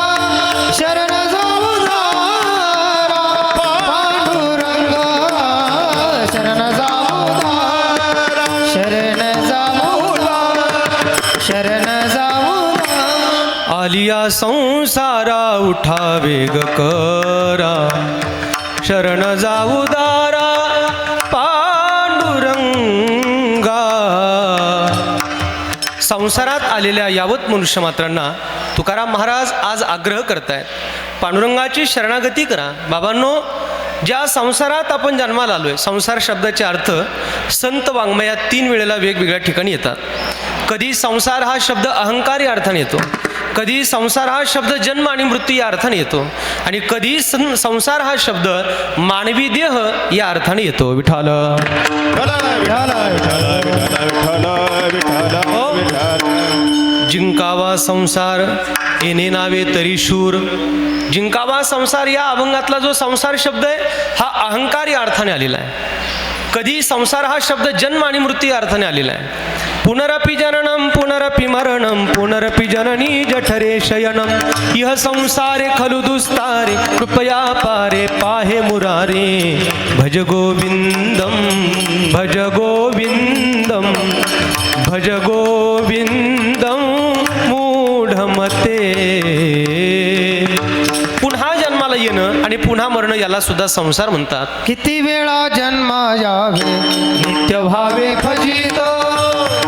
शरण जाऊदारा पांडुरंगा, शरण जाऊदारा, शरण जाऊदारा, शरण जाऊदारा. आलिया संसारा उठावे ग करा, शरण जाऊ दारा पांडुरंगा. संसारात आलेल्या यावत मनुष्यमात्रांना तुकाराम महाराज आज आग्रह करतायत, पांडुरंगाची शरणागती करा. बाबांनो, ज्या संसारात आपण जन्माला आलोय, संसार शब्दाचे अर्थ संत वाङ्मयात 3 वेळेला वेगवेगळ्या ठिकाणी येतात. कधी संसार हा शब्द अहंकारी अर्थाने येतो, कधी संसार हा शब्द जन्म आणि मृत्यू या अर्थाने येतो, आणि कधी संसार हा शब्द मानवी देह या अर्थाने येतो. विठाल जिंकावा संसार येणे नावे तरी शूर. जिंकावा संसार या अभंगातला जो संसार शब्द आहे हा अहंकारी अर्थाने आलेला आहे. कधी संसार हा शब्द जन्म आणि मृत्यू या अर्थाने आलेला आहे. पुनरपि जननम पुनरपि मरणम पुनरपि जननी जठरे शयनम इह संसारे खलु दुस्तारे कृपया पारे पाहे मुरारे. भज गोविंदम भज गोविंदम भज गोविंदम मूढमते. पुन्हा जन्माला येणं आणि पुन्हा मरण याला सुद्धा संसार म्हणतात. किती वेळा जन्मा यावे नित्य भावे फजित,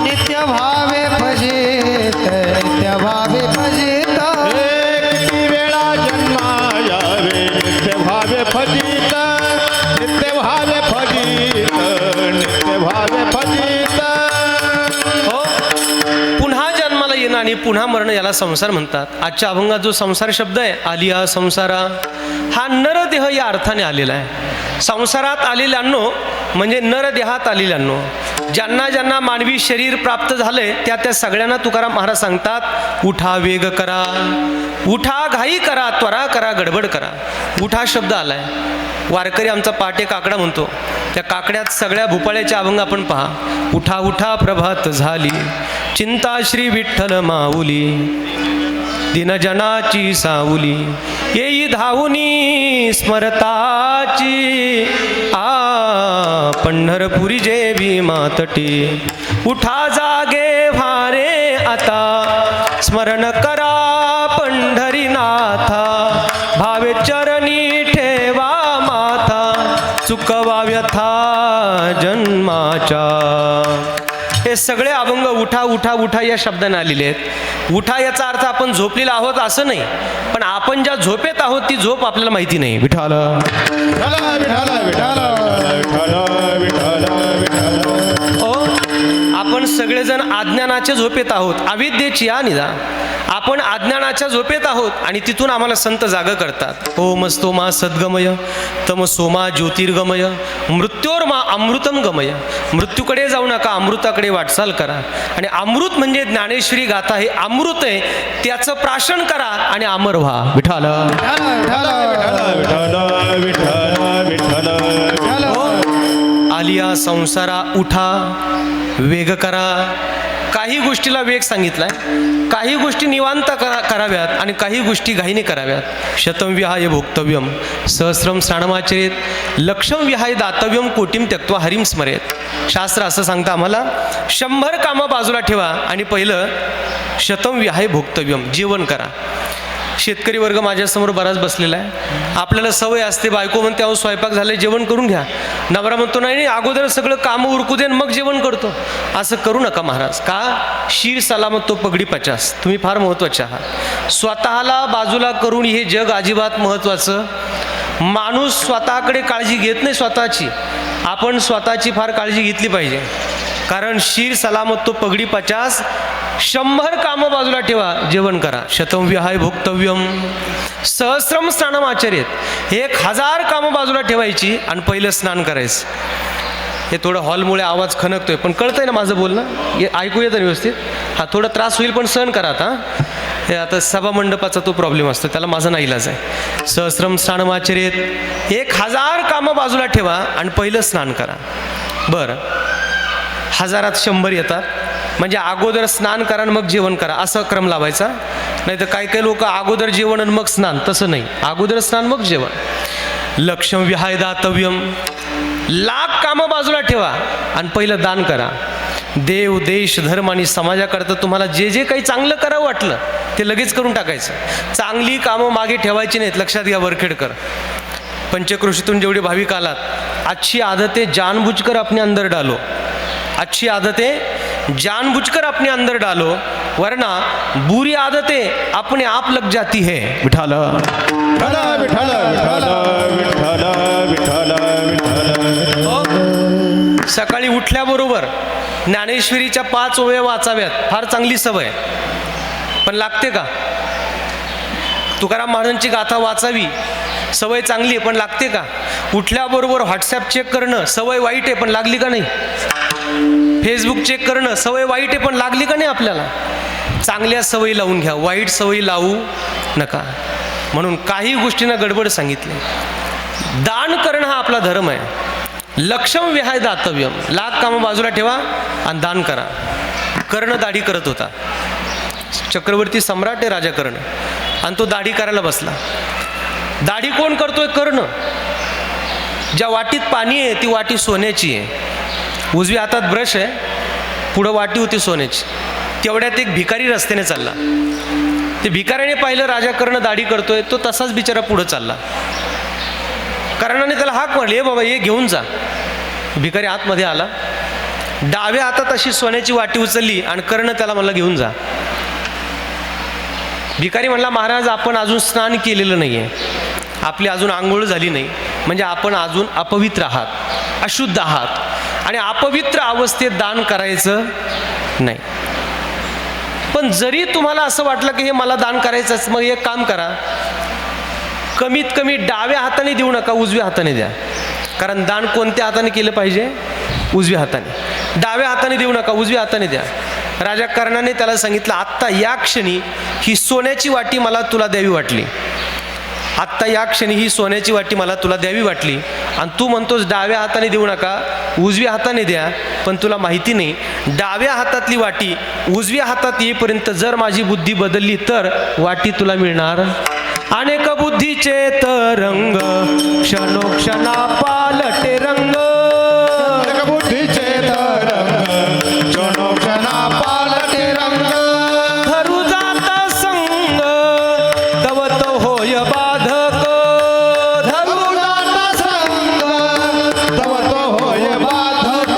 नित्य भावे फजित, नित्य भावे फजित. नित्य भावे फजित नित्य भावे फजित नित्य भावे फजित हो, पुन्हा जन्माला येणं आणि पुन्हा मरण याला संसार म्हणतात. आजच्या अभंगात जो संसार शब्द आहे, आलिया संसारा, हा नरदेह या अर्थाने आलेला आहे. संसारात आलेल्यांनो म्हणजे नरदेहात आलेल्यांनो, ज्यांना ज्यांना मानवी शरीर प्राप्त झालंय त्या त्या सगळ्यांना तुकाराम महाराज सांगतात, उठा वेग करा, उठा घाई करा, त्वरा करा, गडबड करा. उठा शब्द आलाय. वारकरी आमचा पाटे काकडा म्हणतो, त्या काकड्यात सगळ्या भूपाळ्याचे अभंग आपण पहा. उठा उठा प्रभात झाली, चिंता श्री विठ्ठल माऊली, दिनजनाची सावली, येई धावुनी स्मरताची, पंढरपुरी जेवी मातटी. उठा जागे भारे आता, स्मरण करा पंढरीनाथा, भावे चरणी ठेवा माथा, चुकवा व्यथा जन्माच्या. हे सगळे अभंग उठा उठा उठा या शब्दाने आलेले आहेत. उठा याचा अर्थ आपण झोपलेला आहोत असं नाही, पण आपण ज्या झोपेत आहोत ती झोप आपल्याला माहिती नाही. विठाल आपण सगळेजण अज्ञानाच्या झोपेत आहोत, अविद्येची या निदा. आपण अज्ञानाच्या झोपेत आहोत आणि तिथून आम्हाला संत जाग करतात. ओम स्तोमा सद्गमय, तम सोमा ज्योतिर्गमय, मृत्योर्मा अमृतम गमय. मृत्यूकडे जाऊ नका, अमृताकडे वाटचाल करा. आणि अमृत म्हणजे ज्ञानेश्वरी गाथा, हे अमृत आहे, त्याचं प्राशन करा आणि अमर व्हा. विठाल आलिया संसारा, उठा वेग करा. काही गोष्टीला वेग सांगितलाय, काही गोष्टी निवांत कराव्यात आणि काही गोष्टी घाईने कराव्यात. शतम विहाय भोक्तव्यम, सहस्रम स्नानमाचरेत, लक्षम विहाय दातव्यम, कोटीम त्यक्त्वा हरिम स्मरेत. शास्त्र असं सांगतं आम्हाला, 100 कामं बाजूला ठेवा आणि पहिलं शतम विहाय भोक्तव्यम, जेवण करा. शेतकरी वर्ग माझ्यासमोर बराच बसलेला आहे. आपल्याला सवय असते, बायको म्हणते अहो स्वयंपाक झाले, जेवण करून घ्या. नवरा म्हणतो नाही नाही, अगोदर सगळं कामं उरकू दे मग जेवण करतो. असं करू नका महाराज. का? शीर सलामत तो पगडी 50. तुम्ही फार महत्त्वाचे आहात. स्वतःला बाजूला करून हे जग अजिबात महत्त्वाचं. माणूस स्वतःकडे काळजी घेत नाही स्वतःची, आपण स्वतःची फार काळजी घेतली पाहिजे. कारण शीर सलामत तो पगडी 50. 100 कामं बाजूला ठेवा, जेवण करा. शतम विहाय भोक्तव्यम, सहस्रम स्नानम आचरेत. 1000 कामं बाजूला ठेवायची आणि पहिलं स्नान करायचं. हे थोडं हॉलमुळे आवाज खनकतोय, पण कळतंय ना माझं बोलणं, हे ऐकू येतं व्यवस्थित. हा थोडा त्रास होईल पण सहन करा. आता हे आता सभामंडपाचा तो प्रॉब्लेम असतो, त्याला माझा नाईलाज आहे. सहस्रम स्नानम आचरेत, 1000 कामं बाजूला ठेवा आणि पहिलं स्नान करा. बरं, 1000त 100 येतात म्हणजे अगोदर स्नान करा आणि मग जेवण करा असं क्रम लावायचा. नाही तर काही काही लोक अगोदर जेवण आणि मग स्नान, तसं नाही. अगोदर स्नान मग जेवण. लक्षम विहाय दातव्यम, लाख कामं बाजूला ठेवा आणि पहिलं दान करा. देव देश धर्म आणि समाजाकरता तुम्हाला जे जे काही चांगलं करावं वाटलं ते लगेच करून टाकायचं. चांगली कामं मागे ठेवायची नाहीत. लक्षात घ्या वरखेडकर, पंचक्रोशीतून जेवढे भाविक आलात, अच्छी आदतें जानबूझकर अपने अंदर डालो. अच्छी आदतें जानबूझकर अपने अंदर डालो, वरना बुरी आदतें अपने आप लग जाती है. विठाल सकाळी उठल्याबरोबर ज्ञानेश्वरीच्या 5 ओव्या वाचाव्यात, फार चांगली सवय. पण लागते का? तुकाराम महाराजांची गाथा वाचावी, सवय चांगली आहे पण लागते का? उठल्याबरोबर व्हॉट्सॲप चेक करणं सवय वाईट आहे पण लागली का नाही? फेसबुक चेक करणं सवय वाईट आहे पण लागली का नाही आपल्याला? चांगल्या सवयी लावून घ्या, वाईट सवयी लावू नका. म्हणून काही गोष्टींना गडबड सांगितली. दान करणं हा आपला धर्म आहे. लक्षम विहाय दातव्यम, लाख कामं बाजूला ठेवा आणि दान करा. कर्ण दाढी करत होता, चक्रवर्ती सम्राट आहे राजा कर्ण, आणि तो दाढी करायला बसला. दाढी कोण करतोय? कर्ण. ज्या वाटीत पाणी आहे ती वाटी सोन्याची आहे, उजव्या हातात ब्रश आहे, पुढं वाटी होती सोन्याची. तेवढ्यात एक भिकारी रस्त्याने चालला. ते भिकाऱ्याने पाहिलं राजा कर्ण दाढी करतोय, तो तसाच बिचारा पुढं चालला. कर्णाने त्याला हाक मारली, हे बाबा ये घेऊन जा. भिकारी आतमध्ये आला, डाव्या हातात अशी सोन्याची वाटी उचलली आणि कर्ण त्याला म्हणला घेऊन जा. भिकारी म्हणला, महाराज आपण अजून स्नान केलेलं नाहीये, आपली अजून आंघोळ झाली नाही म्हणजे आपण अजून अपवित्र आहात, अशुद्ध आहात आणि अपवित्र अवस्थेत दान करायचं नाही. पण जरी तुम्हाला असं वाटलं की हे मला दान करायचंच, मग एक काम करा, कमीत कमी डाव्या हाताने देऊ नका, उजव्या हाताने द्या. कारण दान कोणत्या हाताने केलं पाहिजे? उजव्या हाताने. डाव्या हाताने देऊ नका, उजव्या हाताने द्या. राजा कर्णाने त्याला सांगितलं, आत्ता या क्षणी ही सोन्याची वाटी मला तुला द्यावी वाटली, आत्ता या क्षणी ही सोन्याची वाटी मला तुला द्यावी वाटली आणि तू म्हणतोस डाव्या हाताने देऊ नका, उजव्या हाताने द्या. पण तुला माहिती नाही, डाव्या हातातली वाटी उजव्या हातात येईपर्यंत जर माझी बुद्धी बदलली तर वाटी तुला मिळणार. अनेक बुद्धीचे तरंग क्षणोक्षणा पालटे रंग, बुद्धीचे तरंग क्षणोक्षणा पालटे रंग, धरू जाता संग दवत होय बाधक, धरू जाता संग तव तो होय बाधक.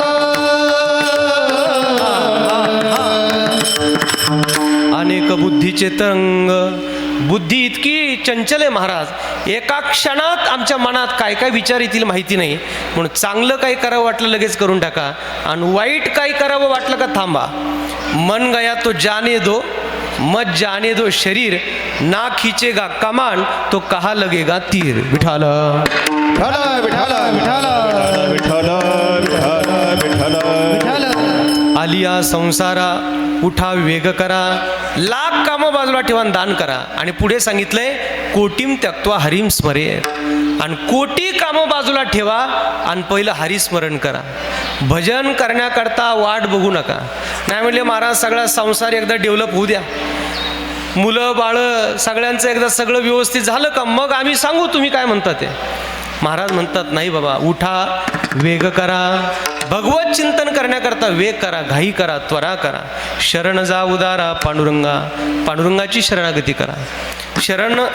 अनेक बुद्धीचे तरंग. बुद्धी इतकी चंचल आहे महाराज, एका क्षणात आमच्या मनात काय काय विचार येतील माहिती नाही. म्हणून चांगलं काही करावं वाटलं लगेच करून टाका आणि वाईट काही करावं वाटलं का थांबा. मन गया तो जाने दो, मत जाने दो शरीर, ना खींचेगा कमान तो कहा लगेगा तीर. विठाल विठ्ठल विठ्ठल विठ्ठल विठ्ठल विठ्ठल. आलिया संसारा उठा वेग करा, लाख कामं बाजूला ठेवा आणि दान करा. आणि पुढे सांगितलंय कोटीम त्यक्त्वा हरिम स्मरे, आणि कोटी कामं बाजूला ठेवा आणि पहिलं हरिस्मरण करा. भजन करण्याकरता वाट बघू नका. नाही म्हणले महाराज सगळा संसार एकदा डेव्हलप होऊ द्या, मुलं बाळं सगळ्यांचं एकदा सगळं व्यवस्थित झालं का मग आम्ही सांगू तुम्ही काय म्हणता ते. महाराज म्हणतात नाही बाबा, उठा वेग करा, भगवत चिंतन करण्याकरता वेग करा, घाई करा, त्वरा करा. शरण जा उदारा पांडुरंगा, पांडुरंगाची शरणागती करा.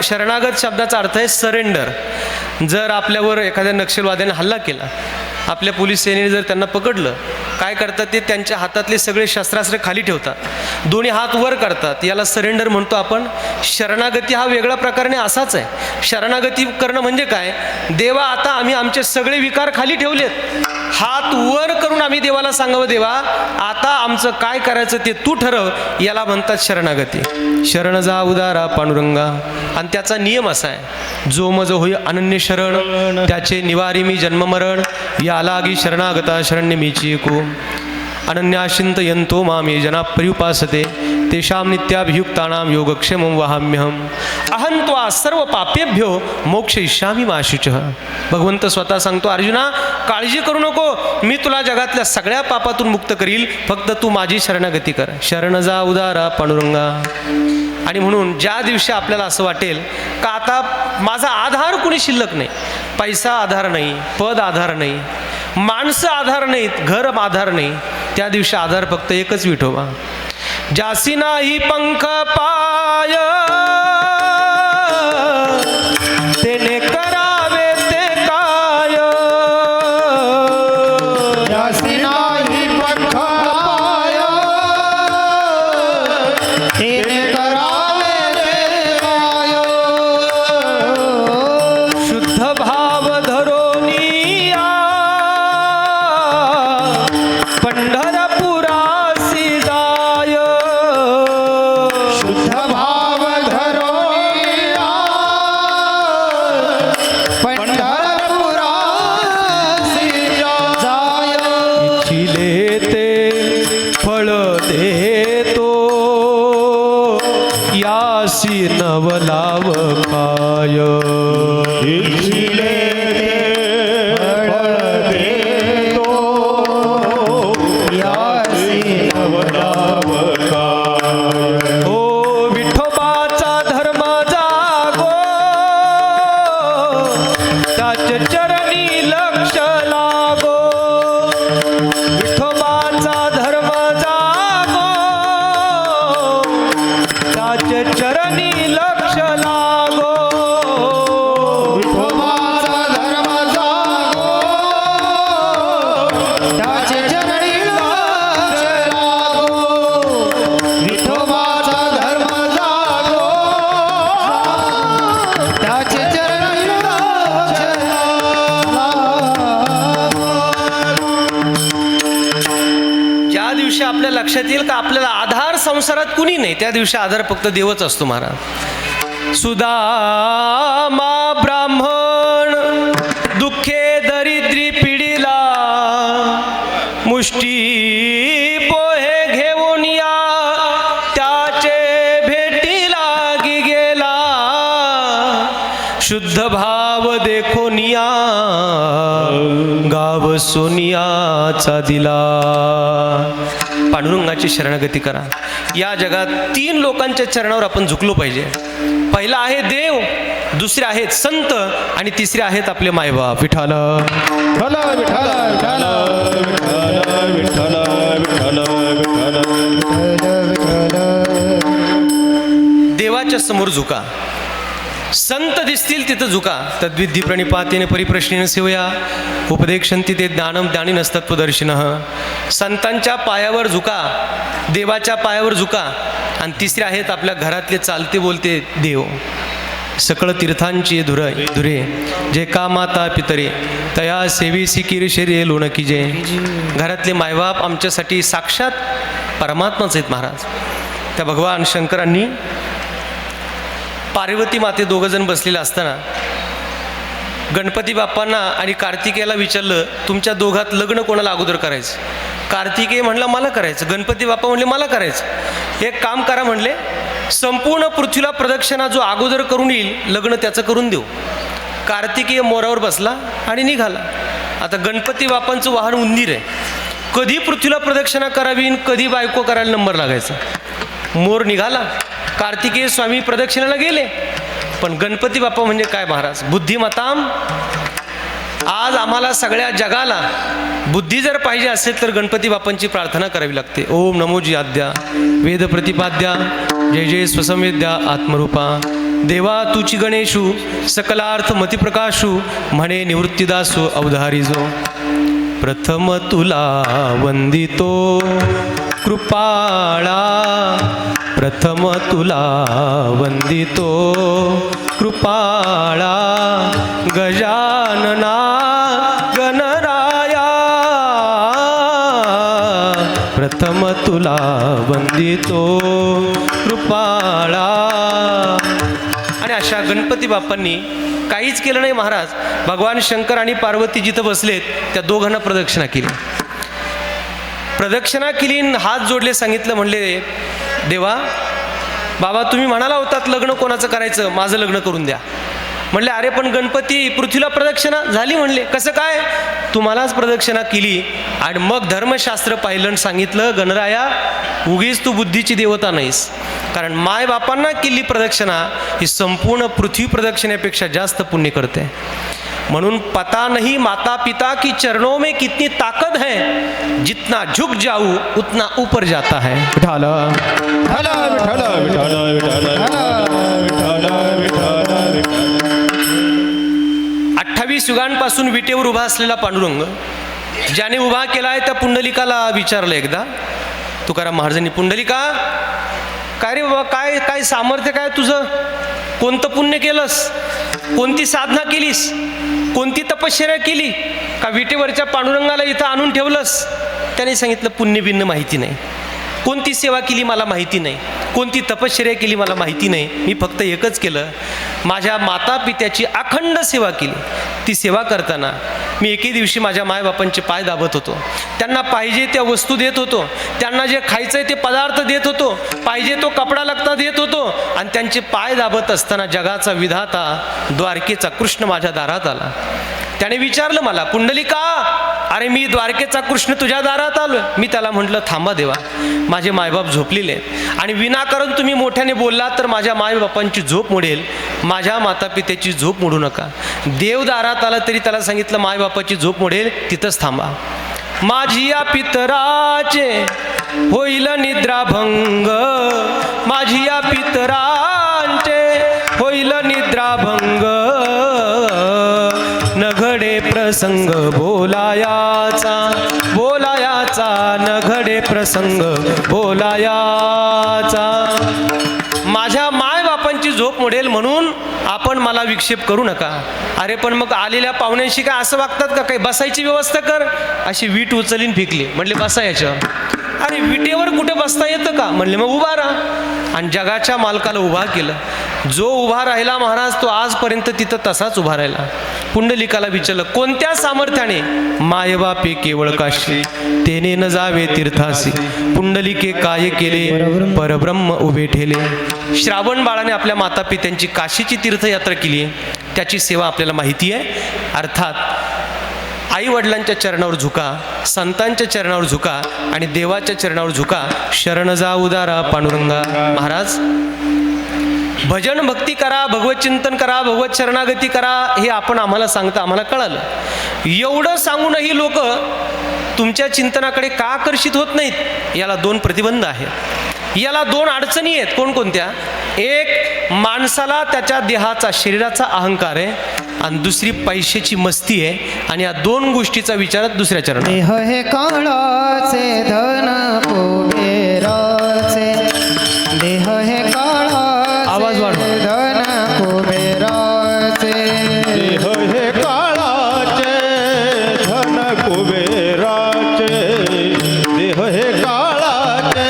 शरणागत शब्दाचा अर्थ आहे सरेंडर. जर आपल्यावर एखाद्या नक्षलवाद्याने हल्ला केला, आपल्या पोलीस सेनेने जर त्यांना पकडलं, काय करतात ते त्यांच्या हातातले सगळे शस्त्रास्त्र खाली ठेवतात, दोन्ही हात वर करतात. याला सरेंडर म्हणतो आपण. शरणागती हा वेगळा प्रकाराने असाच आहे. शरणागती करणं म्हणजे काय, देवा आता आम्ही आमचे सगळे विकार खाली ठेवलेत, हात वर करून आम्ही देवाला सांगावं, देवा आता आमचं काय करायचं ते तू ठरव. याला म्हणतात शरणागती. शरण जा उदारा पांडुरंगा. आणि त्याचा नियम असा आहे, जो मज होय अनन्य शरण, त्याचे निवारी मी जन्ममरण. या लागी शरणागता शरण्य मीची को, अनन्याशिंत यंतो मामे जना पर्युपासते, तेषां नित्याभियुक्तानां योगक्षेमं वहाम्यहम्. अहं त्वा सर्व पापेभ्यो मोक्षयिष्यामि मा शुचः. भगवंत स्वतः सांगतो, अर्जुना काळजी करू नको, मी तुला जगातल्या सगळ्या पापातून मुक्त करील, फक्त तू माझी शरणागती कर. शरण जा उदारा पांडुरंगा. आणि म्हणून ज्या दिवशी आपल्याला असं वाटेल का आता माझा आधार कुणी शिल्लक नाही, पैसा आधार नाही, पद आधार नाही, माणसं आधार नाहीत, घर आधार नाही, त्या दिवशी आधार फक्त एकच विठोबा. जासी नाही पंख पाय तेने करावे ते काय, जासी नाही पंख पाय तेने करावे ते काय. शुद्ध भाव धरोनिया पंढरपुरासी जाय. शुद्ध भाव धरोनिया पंढरपुरासी जाय. इच्छिले ते फळ देतो, यासी नवलाव काय. इच्छिले फळ देतो, यासी नवलाव काय. ओ विठोबाचा धर्म जागो, त्याचे चरणी लक्ष लागो. विठोबाचा धर्म जागो, त्याचे चरणी लक्ष लागो. विठोबाचा धर्म जागो, त्याचे चरणी लक्ष लागो. विठोबाचा धर्म जागो, त्याचे चरणी लक्ष लक्षात येईल का आपल्याला आधार संसारात कुणी नाही, त्या दिवशी आधार फक्त देवच असतो महाराज. सुदामा ब्राह्मण दुःखे दरिद्री पिढीला, मुष्टी पोहे घेऊन या त्याचे भेटी लागी गेला, शुद्ध भाव देखून या गाव सोनियाचा दिला. पांडुरंगाची शरणागती करा. या जगात 3 लोकांच्या चरणावर आपण झुकलो पाहिजे. पहिला आहे देव, दुसरे आहेत संत आणि तिसरे आहेत आपले मायबाप. विठाल विठ्ठल विठ्ठल विठ्ठल विठ्ठल विठ्ठल. देवाच्या समोर झुका. संत दिसतील तिथं झुका. तद्विधी प्रणिपातेन परिप्रश्नेन सेवया उपदेक्षन्ति ते ज्ञानम ज्ञानिनस्तत्वदर्शिनः. संतांच्या पायावर झुका, देवाच्या पायावर झुका. आणि तिसरे आहेत आपल्या घरातले चालते बोलते देव. सकळ तीर्थांची धुरे जे का माता पितरे तया सेवीसी किरशेरे लोणकी जे. घरातले मायबाप आमच्यासाठी साक्षात परमात्माच आहेत महाराज. त्या भगवान शंकरांनी पार्वती माते दोघं जण बसलेले असताना गणपती बाप्पांना आणि कार्तिकेयला विचारलं, तुमच्या दोघात लग्न कोणाला अगोदर करायचं? कार्तिकेय म्हणला मला करायचं. गणपती बाप्पा म्हणले मला करायचं. एक काम करा म्हणले, संपूर्ण पृथ्वीला प्रदक्षिणा जो अगोदर करून येईल लग्न त्याचं करून देऊ. कार्तिकेय मोरावर बसला आणि निघाला. आता गणपती बाप्पांचं वाहन उंदीर आहे. कधी पृथ्वीला प्रदक्षिणा करावी आणि कधी बायको करायला नंबर लागायचा. मोर निघाला, कार्तिकेय स्वामी प्रदक्षिणाला गेले. पण गणपती बाप्पा म्हणजे काय महाराज, बुद्धिमताम. आज आम्हाला सगळ्या जगाला बुद्धी जर पाहिजे असेल तर गणपती बाप्पांची प्रार्थना करावी लागते. ओम नमोजी आद्या वेद प्रतिपाद्या जय जय स्वसंवेद्या आत्मरूपा देवा तुची गणेशू सकलार्थ मतिप्रकाशू म्हणे निवृत्तीदासू अवधारी जो. प्रथम तुला वंदितो कृपाळा, प्रथम तुला वंदितो कृपाळा, गजानना गणराया, प्रथम तुला वंदितो कृपाळा. आणि अशा गणपती बाप्पांनी काहीच केलं नाही महाराज. भगवान शंकर आणि पार्वती जिथं बसलेत त्या दोघांना प्रदक्षिणा केली. प्रदक्षिणा केली, हात जोडले, सांगितलं, म्हणले देवा बाबा तुम्ही म्हणाला होतात लग्न कोणाचं करायचं, माझं लग्न करून द्या. म्हणले अरे पण गणपती पृथ्वीला प्रदक्षिणा झाली. म्हणले कसं काय? तुम्हालाच प्रदक्षिणा केली आणि मग धर्मशास्त्र पाहिलं आणि सांगितलं गणराया उगीच तू बुद्धीची देवता नाहीस. कारण माय बापांना केली प्रदक्षिणा ही संपूर्ण पृथ्वी प्रदक्षिणेपेक्षा जास्त पुण्य करते. म्हणून पता नहीं माता पिता की चरणों में कितनी ताकत है, जितना झुक जाऊं उतना ऊपर जाता है. विठ्ठल विठ्ठल विठ्ठल विठ्ठल विठ्ठल विठ्ठल. 28 युगांपासून विटेवर उभा असलेला पांडुरंग ज्याने उभा केला आहे त्या पुंडलिकाला विचारलं एकदा तुकाराम महाराजांनी, पुंडलिका काय रे बाबा, काय काय सामर्थ्य काय तुझं? कोणतं पुण्य केलंस? कोणती साधना केलीस? कोणती तपश्चर्या केली का विटेवरच्या पांडुरंगाला इथं आणून ठेवलंस? त्याने सांगितलं पुण्य बिन्न माहिती नाही, कोणती सेवा केली मला माहिती नाही, कोणती तपश्चर्या केली मला माहिती नाही. मी फक्त एकच केलं, माझ्या माता पित्याची अखंड सेवा केली. ती सेवा करताना मी एके दिवशी माझ्या मायबापांचे पाय दाबत होतो, त्यांना पाहिजे त्या वस्तू देत होतो, त्यांना जे खायचं आहे ते पदार्थ देत होतो, पाहिजे तो कपडा लत्ता देत होतो. आणि त्यांचे पाय दाबत असताना जगाचा विधाता द्वारकेचा कृष्ण माझ्या दारात आला. त्याने विचारलं मला, पुंडलिका अरे मी द्वारकेचा कृष्ण तुझ्या दारात आलोय. मी त्याला म्हटलं थांबा देवा, माझे मायबाप झोपलेले आहेत आणि विनाकारण तुम्ही मोठ्याने बोललात तर माझ्या मायबापांची झोप मोडेल, माझ्या माता पित्याची झोप मोडू नका. देव दारात आला तरी त्याला सांगितलं मायबापाची झोप मोडेल, तिथंच थांबा. माझी या पितराचे होईल निद्राभंग, माझी या पितरांचे होईल निद्राभंग, न घडे प्रसंग बोलायाचा, बोलायाचा न घडे प्रसंग बोलायाचा. माझ्या मायबापांची झोप मोडेल म्हणून आपण मला विक्षेप करू नका. अरे पण मग आलेल्या पाहुण्यांशी काय असं वागतात का? काही बसायची व्यवस्था कर. अशी वीट उचलीन फेकली, म्हटले बसा याच्यावर. अरे विटेवर जागेवर कुठे बसता येतं का? म्हणले मग उभा राहा. आणि जगाच्या मालकाला उभा केलं. जो उभा राहिला महाराज तो आजपर्यंत तिथं तसाच उभा राहिला. पुंडलिकाला विचारलं, कोणत्या सामर्थ्याने? मायबापे केवळ काशी, तेने न जावे तीर्थासी. पुंडलिके काय केले? परब्रह्म उभे ठेले. श्रावण बाळाने आपल्या मातापित्यांची काशीची तीर्थयात्रा केली आहे, त्याची सेवा आपल्याला माहिती आहे. अर्थात आई वडिलांच्या चरणावर झुका, संतांच्या चरणावर झुका आणि देवाच्या चरणावर झुका. शरण जा उदारा पांडुरंगा. महाराज भजन भक्ती करा, भगवत चिंतन करा, भगवत शरणागती करा, हे आपण आम्हाला सांगता, आम्हाला कळालं. एवढं सांगूनही लोक तुमच्या चिंतनाकडे का आकर्षित होत नाहीत? याला 2 प्रतिबंध आहेत, याला 2 अडचणी आहेत. कोणकोणत्या? एक, माणसाला त्याच्या देहाचा, शरीराचा अहंकार आहे, आणि दुसरी पैशाची मस्ती आहे. आणि या 2 गोष्टीचा विचार दुसऱ्या चरणात. देह हे काळाचे, धन कुबेराचे. देह हे काळाचे, आवाज वाढवा. धन कुबेराचे. देह हे काळाचे, धन कुबेराचे. देह हे काळाचे,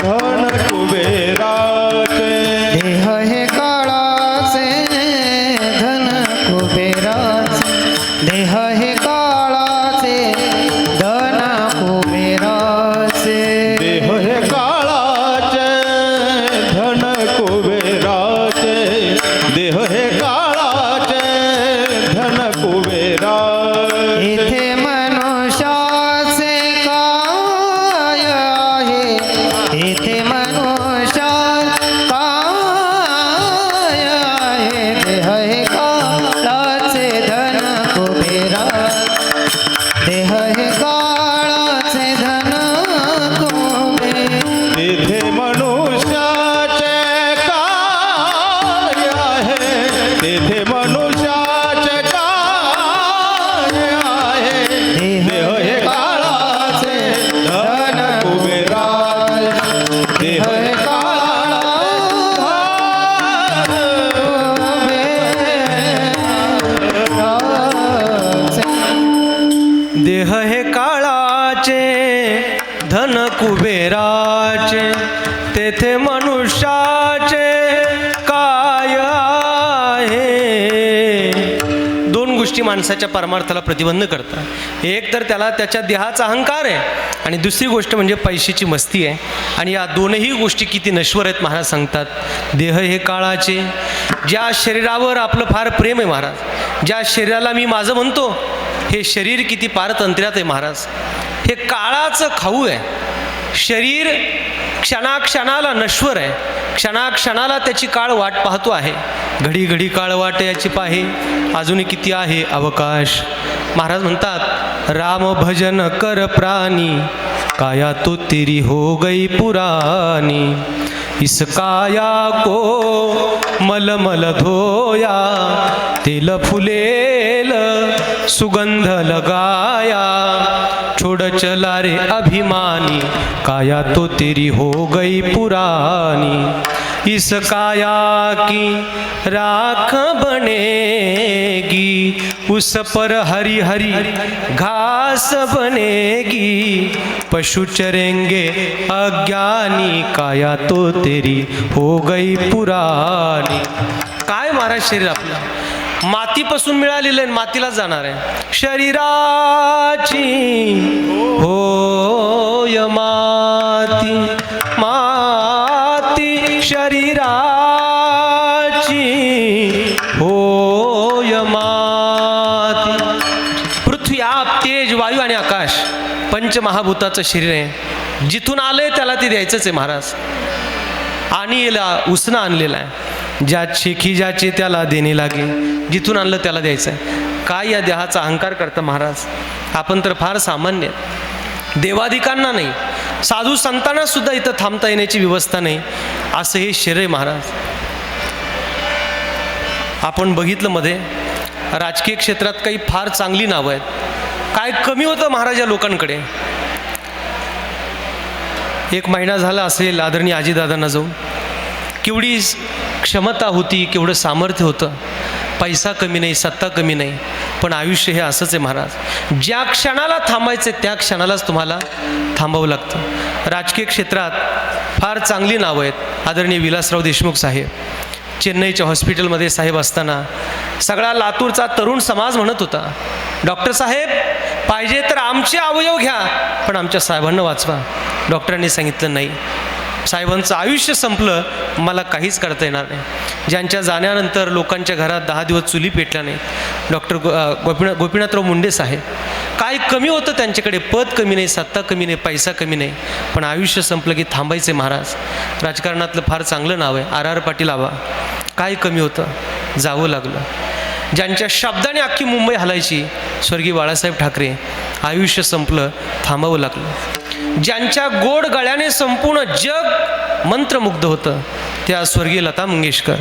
धन कुबेराचे. देह हे काळाचे, धन कुबेराचे. देह हे काळाचे, धन कुबेराचे. देह हे काळाचे, धन कुबेराचे. देह हे काळाचे, धन कुबेराचे. इथे मनुष्याचे काय आहे? इथे मनुष्या काय आहे? देह हे काळाचे, धन कुबेरा. देह हे काळाचे, धन कुबेरा. तेथे मनुष्याचे काय आहे? तेथे मनुष्याचे काय आहे? देह हे काळाचे, धन कुबेराचे. देह हे देह हे काळाचे, धन कुबेराचे. तेथे मनुष्याचे काय आहे? 2 गोष्टी माणसाच्या परमार्थाला प्रतिबंध करतात. एक तर त्याला त्याच्या देहाचा अहंकार आहे, आणि दुसरी गोष्ट म्हणजे पैशाची मस्ती आहे. आणि या 2ही गोष्टी किती नश्वर आहेत महाराज सांगतात. देह हे काळाचे, ज्या शरीरावर आपलं फार प्रेम आहे महाराज, ज्या शरीराला मी माझं म्हणतो, हे शरीर किती पारतंत्र्यात आहे महाराज. हे काळाचं खाऊ आहे. शरीर क्षणाक्षणाला नश्वर आहे, क्षणाक्षणाला त्याची काळ वाट पाहतो आहे. घडी घडी काळ वाट याची पाहे, अजून किती आहे अवकाश. महाराज म्हणतात, राम भजन कर प्राणी, काया तो तेरी हो गई पुरानी. इस काया को मल मल धोया, तेल फुलेल सुगंध लगाया. छोड़ चला रे अभिमानी, काया तो तेरी हो गई पुरानी. इस काया की राख बनेगी, उस पर हरी हरी घास बनेगी. पशु चरेंगे अज्ञानी, काया तो तेरी हो गई पुरानी. काय महाराज शरीर आपलं मातीपासून मिळालेलं आहे, मातीलाच जाणार आहे. शरीराची होय माती, माती शरीराची होय माती. पृथ्वी, आप, तेज, वायू आणि आकाश पंचमहाभूताचं शरीर आहे. जिथून आलंय त्याला ते द्यायचंच आहे महाराज. आणि याला उसणं आणलेलं आहे. ज्या शेखी ज्याचे त्याला देणे लागे, जिथून आणलं त्याला द्यायचं आहे. काय या देहाचा अहंकार करतं महाराज. आपण तर फार सामान्य, देवाधिकांना नाही, साधू संतांना सुद्धा इथं थांबता येण्याची व्यवस्था नाही, असं हे शरीर आहे महाराज. आपण बघितलं मध्ये राजकीय क्षेत्रात काही फार चांगली नावं आहेत. काय कमी होतं महाराज या लोकांकडे. 1 महिना झाला असेल आदरणीय आजीदादांना जाऊन, केवढी क्षमता होती, केवढं सामर्थ्य होतं. पैसा कमी नाही, सत्ता कमी नाही, पण आयुष्य हे असंच आहे महाराज, ज्या क्षणाला थांबायचे त्या क्षणालाच तुम्हाला थांबावं लागतं. राजकीय क्षेत्रात फार चांगली नावं आहेत. आदरणीय विलासराव देशमुख साहेब चेन्नईच्या हॉस्पिटलमध्ये साहेब असताना सगळा लातूरचा तरुण समाज म्हणत होता, डॉक्टर साहेब पाहिजे तर आमचे अवयव घ्या पण आमच्या साहेबांना वाचवा. डॉक्टरांनी सांगितलं नाही, साहेबांचं आयुष्य संपलं, मला काहीच करता येणार नाही. ज्यांच्या जाण्यानंतर लोकांच्या घरात 10 दिवस चुली पेटल्या नाही, डॉक्टर गोपीनाथराव मुंडे साहेब, काय कमी होतं त्यांच्याकडे, पद कमी नाही, सत्ता कमी नाही, पैसा कमी नाही, पण आयुष्य संपलं की थांबायचे महाराज. राजकारणातलं फार चांगलं नाव आहे, RR पाटील आबा, काय कमी होतं, जावं लागलं. ज्यांच्या शब्दाने अख्खी मुंबई हलायची, स्वर्गीय बाळासाहेब ठाकरे, आयुष्य संपलं, थांबावं लागलं. ज्यांच्या गोड गळ्याने संपूर्ण जग मंत्रमुग्ध होतं, त्या स्वर्गीय लता मंगेशकर.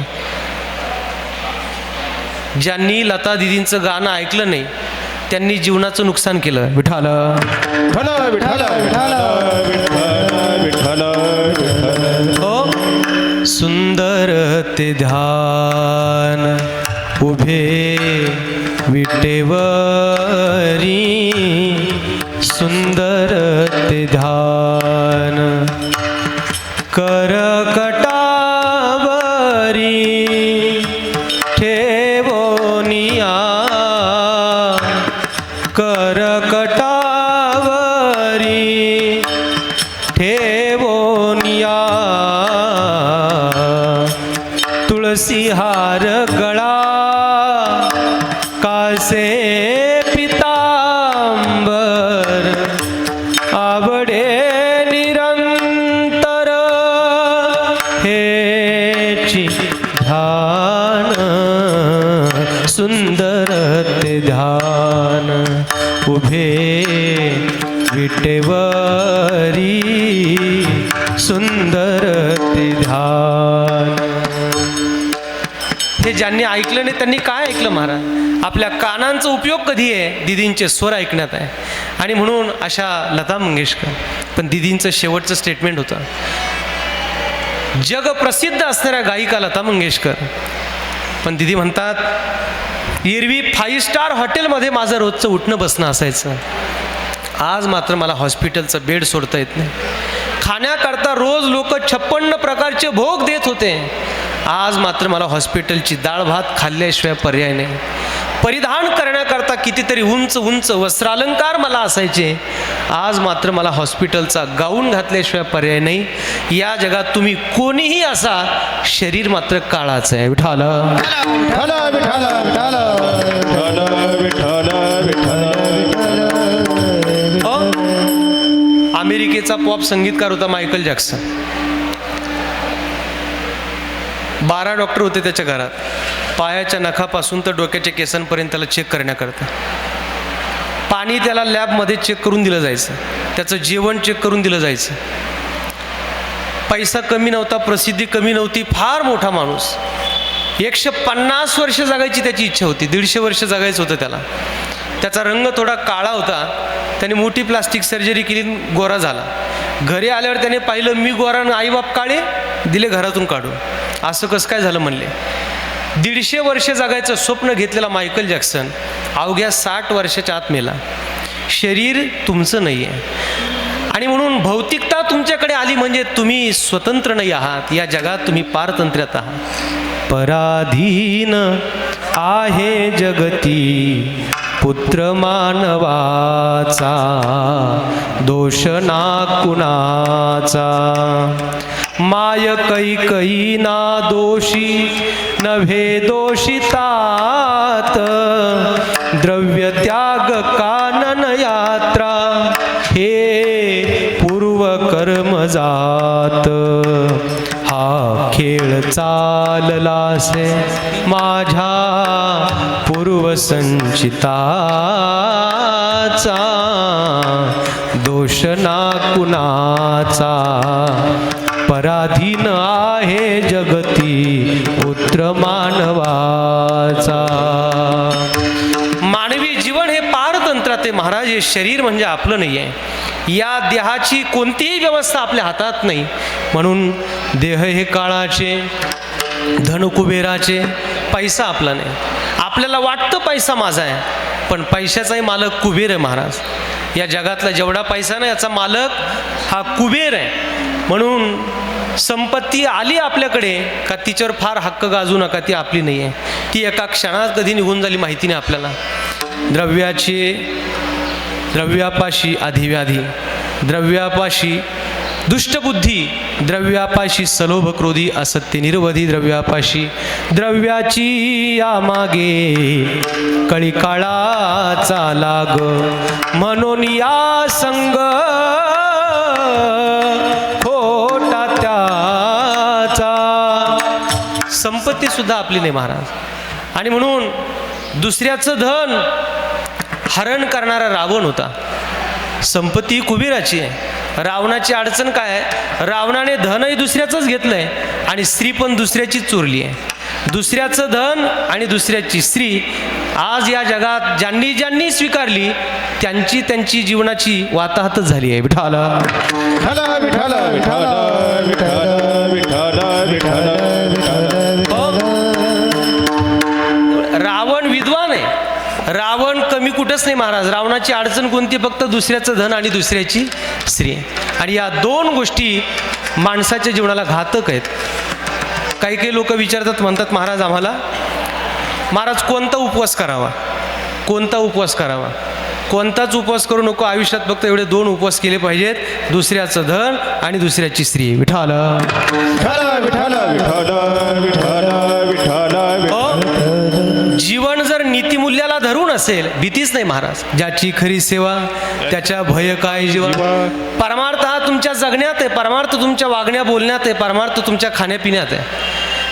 ज्यांनी लता दिदींचं गाणं ऐकलं नाही त्यांनी जीवनाचं नुकसान केलं. विठाल विठ्ठल विठ्ठल विठ्ठल विठ्ठल. हो, सुंदर ते ध्यान उभे विटेवरी, सुंदर ते ध्यान करकटावरी, ठेवोनिया करकटावरी, ठेवोनिया तुळसी हार गळा कासे पितांबर, आवडे निरंतर हेची ध्यान, सुंदर ते ध्यान उभे विटेवरी, सुंदर ते ध्यान. हे ज्यांनी ऐकलं नाही त्यांनी काय ऐकलं महाराज? आपल्या कानांचा उपयोग कधी आहे? दिदींचे स्वर ऐकण्यात आहे. आणि म्हणून अशा लता मंगेशकर, पण दिदींचं शेवटचं स्टेटमेंट होतं, जगप्रसिद्ध असणाऱ्या गायिका लता मंगेशकर, पण दिदी म्हणतात एरवी 5 स्टार हॉटेलमध्ये माझं रोजचं उठणं बसणं असायचं, आज मात्र मला हॉस्पिटलचं बेड सोडता येत नाही. खाण्याकरता रोज लोक 56 प्रकारचे भोग देत होते, आज मात्र मला हॉस्पिटलची डाळ भात खाल्ल्याशिवाय पर्याय नाही. परिधान करण्याकरता कितीतरी उंच उंच वस्त्रालंकार मला असायचे, आज मात्र मला हॉस्पिटलचा गाऊन घातल्याशिवाय पर्याय नाही. या जगात तुम्ही कोणीही असा, शरीर मात्र काळाचं आहे. विठाल विठ्ठल विठ्ठल विठ्ठल विठ्ठल विठ्ठल. अमेरिकेचा पॉप संगीतकार होता मायकल जॅक्सन. 12 डॉक्टर होते त्याच्या घरात, पायाच्या नखापासून तर डोक्याच्या केसांपर्यंत त्याला चेक करण्याकरता. पाणी त्याला लॅबमध्ये चेक करून दिलं जायचं, त्याचं जेवण चेक करून दिलं जायचं. पैसा कमी नव्हता, प्रसिद्धी कमी नव्हती, फार मोठा माणूस. 150 वर्ष जगायची त्याची इच्छा होती, 150 वर्ष जगायचं होतं त्याला. त्याचा रंग थोडा काळा होता, त्याने मोठी प्लास्टिक सर्जरी केली, गोरा झाला. घरी आल्यावर त्याने पाहिलं मी गोरा आणि आईबाप काळे, दिले घरातून काढून. असं कसं काय झालं म्हणले. 150 वर्ष जगायचं स्वप्न घेतलेला मायकल जॅक्सन अवघ्या 60 वर्षाच्या आत मेला. शरीर तुमचं नाही आहे, आणि म्हणून भौतिकता तुमच्याकडे आली म्हणजे तुम्ही स्वतंत्र नाही आहात, या जगात तुम्ही पारतंत्र्यात आहात. पराधीन आहे जगती पुत्र मानवाचा, दोष ना कुणाचा. माय कैकई ना दोषी नव्हे दोषितात, द्रव्य त्याग कानन यात्रा हे पूर्व कर्म जात. हा खेळ चाललासे माझ्या पूर्वसंचिताचा, दोष ना कुणाचा. पराधीन आहे जगती पुत्र मानवाचा. मानवी जीवन हे पारतंत्रात आहे महाराज. हे शरीर म्हणजे आपलं नाही आहे, या देहाची कोणतीही व्यवस्था आपल्या हातात नाही. म्हणून देह हे काळाचे, धन कुबेराचे, पैसा आपला नाही. आपल्याला वाटतं पैसा माझा आहे, पण पैशाचाही मालक कुबेर आहे महाराज. या जगातला जेवढा पैसा ना याचा मालक हा कुबेर आहे. म्हणून संपत्ती आली आपल्याकडे का तिच्यावर फार हक्क गाजू नका, ती आपली नाही आहे. ती एका क्षणात कधी निघून झाली माहिती नाही आपल्याला. द्रव्यापाशी अधिव्याधी, द्रव्यापाशी दुष्टबुद्धी, द्रव्यापाशी सलोभ क्रोधी असत्य निरवधी, द्रव्यापाशी द्रव्याची या मागे कळी काळाचा लाग, म्हणून या संग खोटा त्याचा. संपत्ती सुद्धा आपली नाही महाराज. आणि म्हणून दुसऱ्याचं धन हरण करणारा रावण होता. संपत्ती कुबेराची आहे. रावणाची अडचण काय आहे, रावणाने धनही दुसऱ्याचंच घेतलंय आणि स्त्री पण दुसऱ्याचीच चोरली आहे. दुसऱ्याचं धन आणि दुसऱ्याची स्त्री आज या जगात ज्यांनी ज्यांनी स्वीकारली त्यांची त्यांची जीवनाची वाताहतच झाली आहे. विठ्ठल विठ्ठल विठ्ठल विठ्ठल विठ्ठल विठ्ठल विठ्ठल. रावण विद्वान आहे. रावण कमी कुठंच नाही महाराज. रावणाची अडचण कोणती, फक्त दुसऱ्याचं धन आणि दुसऱ्याची स्त्री. आणि या दोन गोष्टी माणसाच्या जीवनाला घातक आहेत. काही काही लोक विचारतात, म्हणतात महाराज आम्हाला, महाराज कोणता उपवास करावा, कोणता उपवास करावा. कोणताच उपवास करू नको. आयुष्यात फक्त एवढे दोन उपवास केले पाहिजेत, दुसऱ्याचं धन आणि दुसऱ्याची स्त्री. विठ्ठल विठ्ठल विठ्ठल विठ्ठल विठ्ठल. जीवन जर नीतिमूल्याला धरून असेल, भीतीच नाही महाराज. ज्याची खरी सेवा त्याच्या भय काय जीवा. परमार्थ हा तुमच्या जगण्यात आहे, परमार्थ तुमच्या वागण्या बोलण्यात आहे, परमार्थ तुमच्या खाण्यापिण्यात आहे.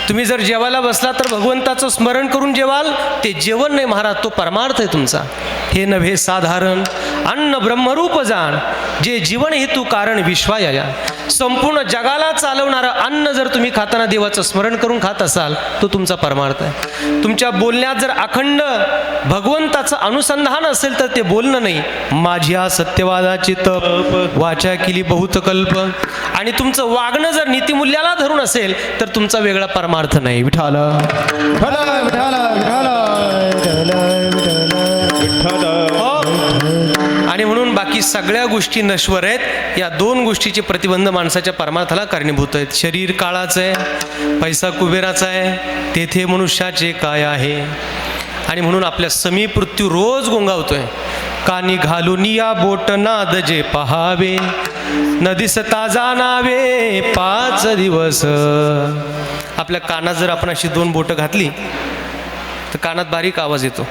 तुम्ही जर जेवायला बसला तर भगवंताचं स्मरण करून जेवाल, ते जेवण नाही महाराज, तो परमार्थ आहे तुमचा. हे नव्हे साधारण अन्न ब्रह्मरूप जाण, जे जीवन हेतू कारण विश्वाया. संपूर्ण जगाला चालवणारं अन्न जर तुम्ही खाताना देवाचं स्मरण करून खात असाल, तो तुमचा परमार्थ आहे. तुमच्या बोलण्यात जर अखंड भगवंताचं अनुसंधान असेल तर ते बोलणं नाही. माझ्या सत्यवादाची तप वाचा केली बहुत कल्प. आणि तुमचं वागणं जर नीतिमूल्याला धरून असेल तर तुमचा वेगळा परमार्थ नाही. विठ्ठल आणि म्हणून बाकी सगळ्या गोष्टी नश्वर आहेत. या दोन गोष्टीचे प्रतिबंध माणसाच्या परमार्थाला कारणीभूत आहेत. शरीर काळाचं आहे, पैसा कुबेराचा आहे, तेथे मनुष्याचे काय आहे. आणि म्हणून आपल्या समीप मृत्यू रोज गोंगावतोय. कानी घालून या बोट नाद जे पहावे, नदीस ताजा नावे 5 दिवस. आपल्या कानात जर आपण अशी 2 बोटं घातली तर कानात बारीक आवाज येतो.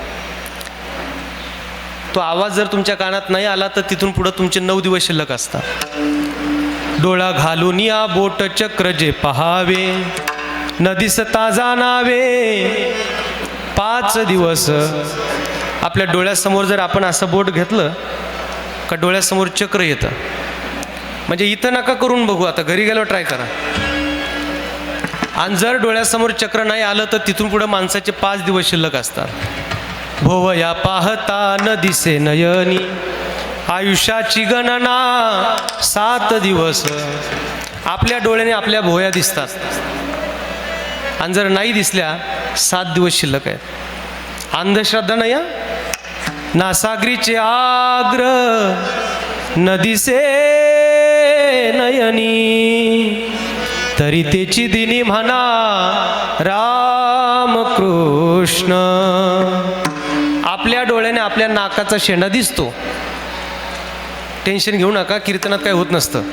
तो आवाज जर तुमच्या कानात नाही आला तर तिथून पुढं तुमचे 9 दिवस शिल्लक असतात. डोळा घालून या बोट चक्र जे पहावे, नदीस ताजा नावे 5 दिवस. आपल्या डोळ्यासमोर जर आपण असं बोट घेतलं का डोळ्यासमोर चक्र येतं. म्हणजे इथं नका करून बघू, आता घरी गेलो ट्राय करा. आणि जर डोळ्यासमोर चक्र नाही आलं तर तिथून पुढं माणसाचे 5 दिवस शिल्लक असतात. भोवया पाहता न दिसे नयनी, आयुष्याची गणना 7 दिवस. आपल्या डोळ्याने आपल्या भोवया दिसतात आणि जर नाही दिसल्या 7 दिवस शिल्लक आहेत. अंधश्रद्धा नाही. नासागरीचे आग्र न दिसे नयनी, तरी तेची दिनी म्हणा राम कृष्ण. आपल्या डोळ्याने आपल्या नाकाचा शेंडा दिसतो. टेन्शन घेऊ नका, कीर्तनात काही होत नसतं.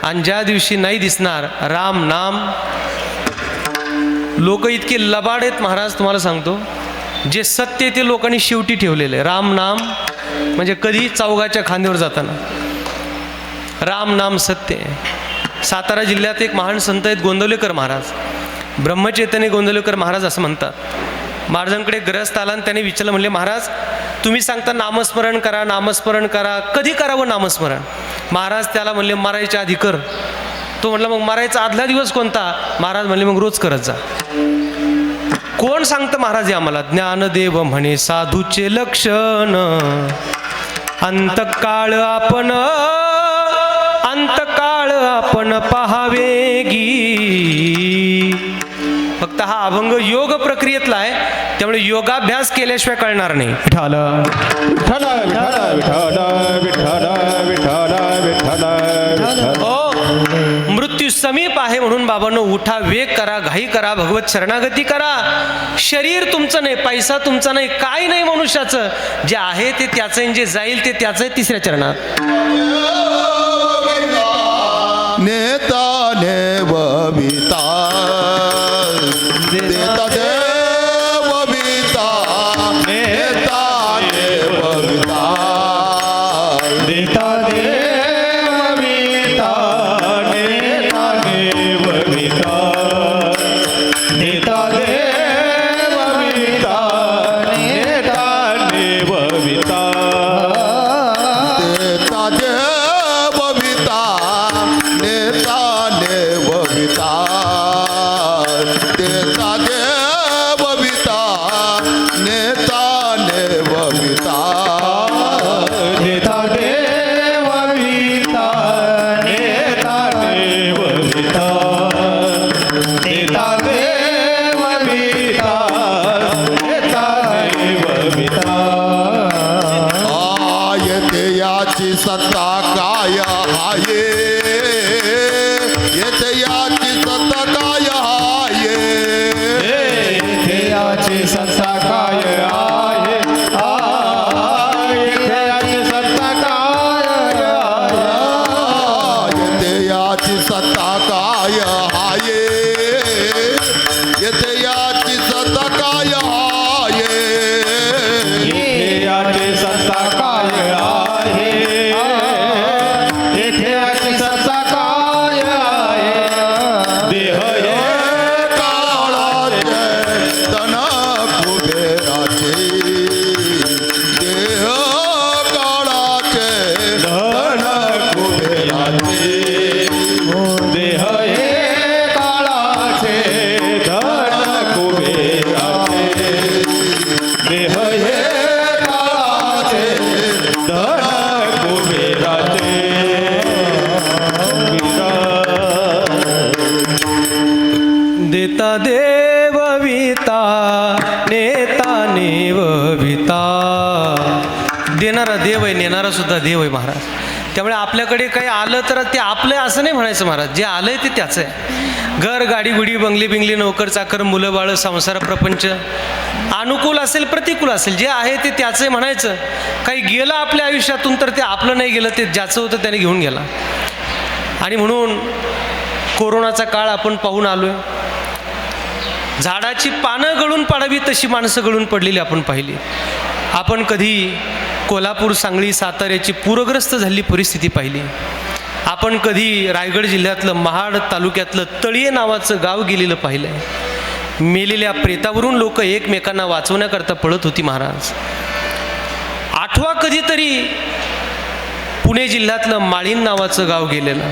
आणि ज्या दिवशी नाही दिसणार राम नाम, लोक इतके लबाड आहेत महाराज, तुम्हाला सांगतो. जे सत्य ते लोकांनी शेवटी ठेवलेलं आहे. राम नाम म्हणजे कधी चौघाच्या खांद्यावर जाताना राम नाम सत्य आहे. सातारा जिल्ह्यात एक महान संत आहेत गोंदवलेकर महाराज, ब्रह्मचैतन्य गोंदवलेकर महाराज असं म्हणतात. महाराजांकडे ग्रस्त आला आणि त्याने विचारलं, म्हणले महाराज तुम्ही सांगता नामस्मरण करा, नामस्मरण करा, कधी करावं नामस्मरण. महाराज त्याला म्हणले मरायच्या आधी कर. तो म्हणला मग मरायचा आदला दिवस कोणता. महाराज म्हणले मग रोज करत जा. कोण सांगतं महाराज आम्हाला. ज्ञानदेव म्हणे साधूचे लक्षण, अंतकाळ आपण पहावे गी. फक्त हा अभंग योग प्रक्रियेतला आहे. त्यामुळे योगाभ्यास केल्याशिवाय कळणार नाही. विठ्ठल विठ्ठल विठ्ठल विठ्ठल विठ्ठल विठ्ठल विठ्ठल. हो, मृत्यू समीप आहे म्हणून बाबांनो उठा, वेग करा, घाई करा, भगवत शरणागती करा. शरीर तुमचं नाही, पैसा तुमचा नाही, काय नाही मनुष्याचं. जे आहे ते त्याचं आहे, जे जाईल ते त्याचं आहे. तिसऱ्या चरणात नेता नेवविता देता देवविता नेता नेवविता देता देवविता नेता देवविता देता देवविता नेता देवविता देता देवविता नेता नेवविता देता देवविता नेता नेवविता देता देवविता नेता देवविता देता देवविता नेता देवविता. येते याची सत्ता काय हाये येते याची सत्ता काय हाये देयाची सत्ता काय आहे देयाची सत्ता काय आहे येते याची सत्ता काय हाये येते याची सत्ता काय हाये देयाची सत्ता काय आहे देयाची सत्ता काय आहे देह काळाचे तन कुबेराचे देह काळाचे तन कुबेराचे देह हे काळाचे धन कुबेराचे देह हे काळाचे धन कुबेराचे. देता देवविता नेता नेवविता. देणारा देव आहे, नेणारा सुद्धा देव आहे महाराज. त्यामुळे आपल्याकडे काही आलं तर ते आपलं आहे असं नाही म्हणायचं महाराज. जे आलंय ते त्याचं आहे. घर, गाडी, गुडी, बंगले बिंगले, नोकर चाकर, मुलं बाळ, संसार, प्रपंच अनुकूल असेल प्रतिकूल असेल, जे आहे ते त्याचं आहे म्हणायचं. काही गेलं आपल्या आयुष्यातून तर ते आपलं नाही गेलं, ते ज्याचं होतं त्याने घेऊन गेला. आणि म्हणून कोरोनाचा काळ आपण पाहून आलोय. झाडाची पानं गळून पडावी तशी माणसं गळून पडलेली आपण पाहिली. आपण कधी कोल्हापूर, सांगली, साताऱ्याची पूरग्रस्त झालेली परिस्थिती पाहिली. आपण कधी रायगड जिल्ह्यातलं महाड तालुक्यातलं तळीये नावाचं गाव गेलेलं पाहिलं आहे. मेलेल्या प्रेतावरून लोक एकमेकांना वाचवण्याकरता पळत होती महाराज. आठवा कधीतरी पुणे जिल्ह्यातलं माळीन नावाचं गाव गेलेलं.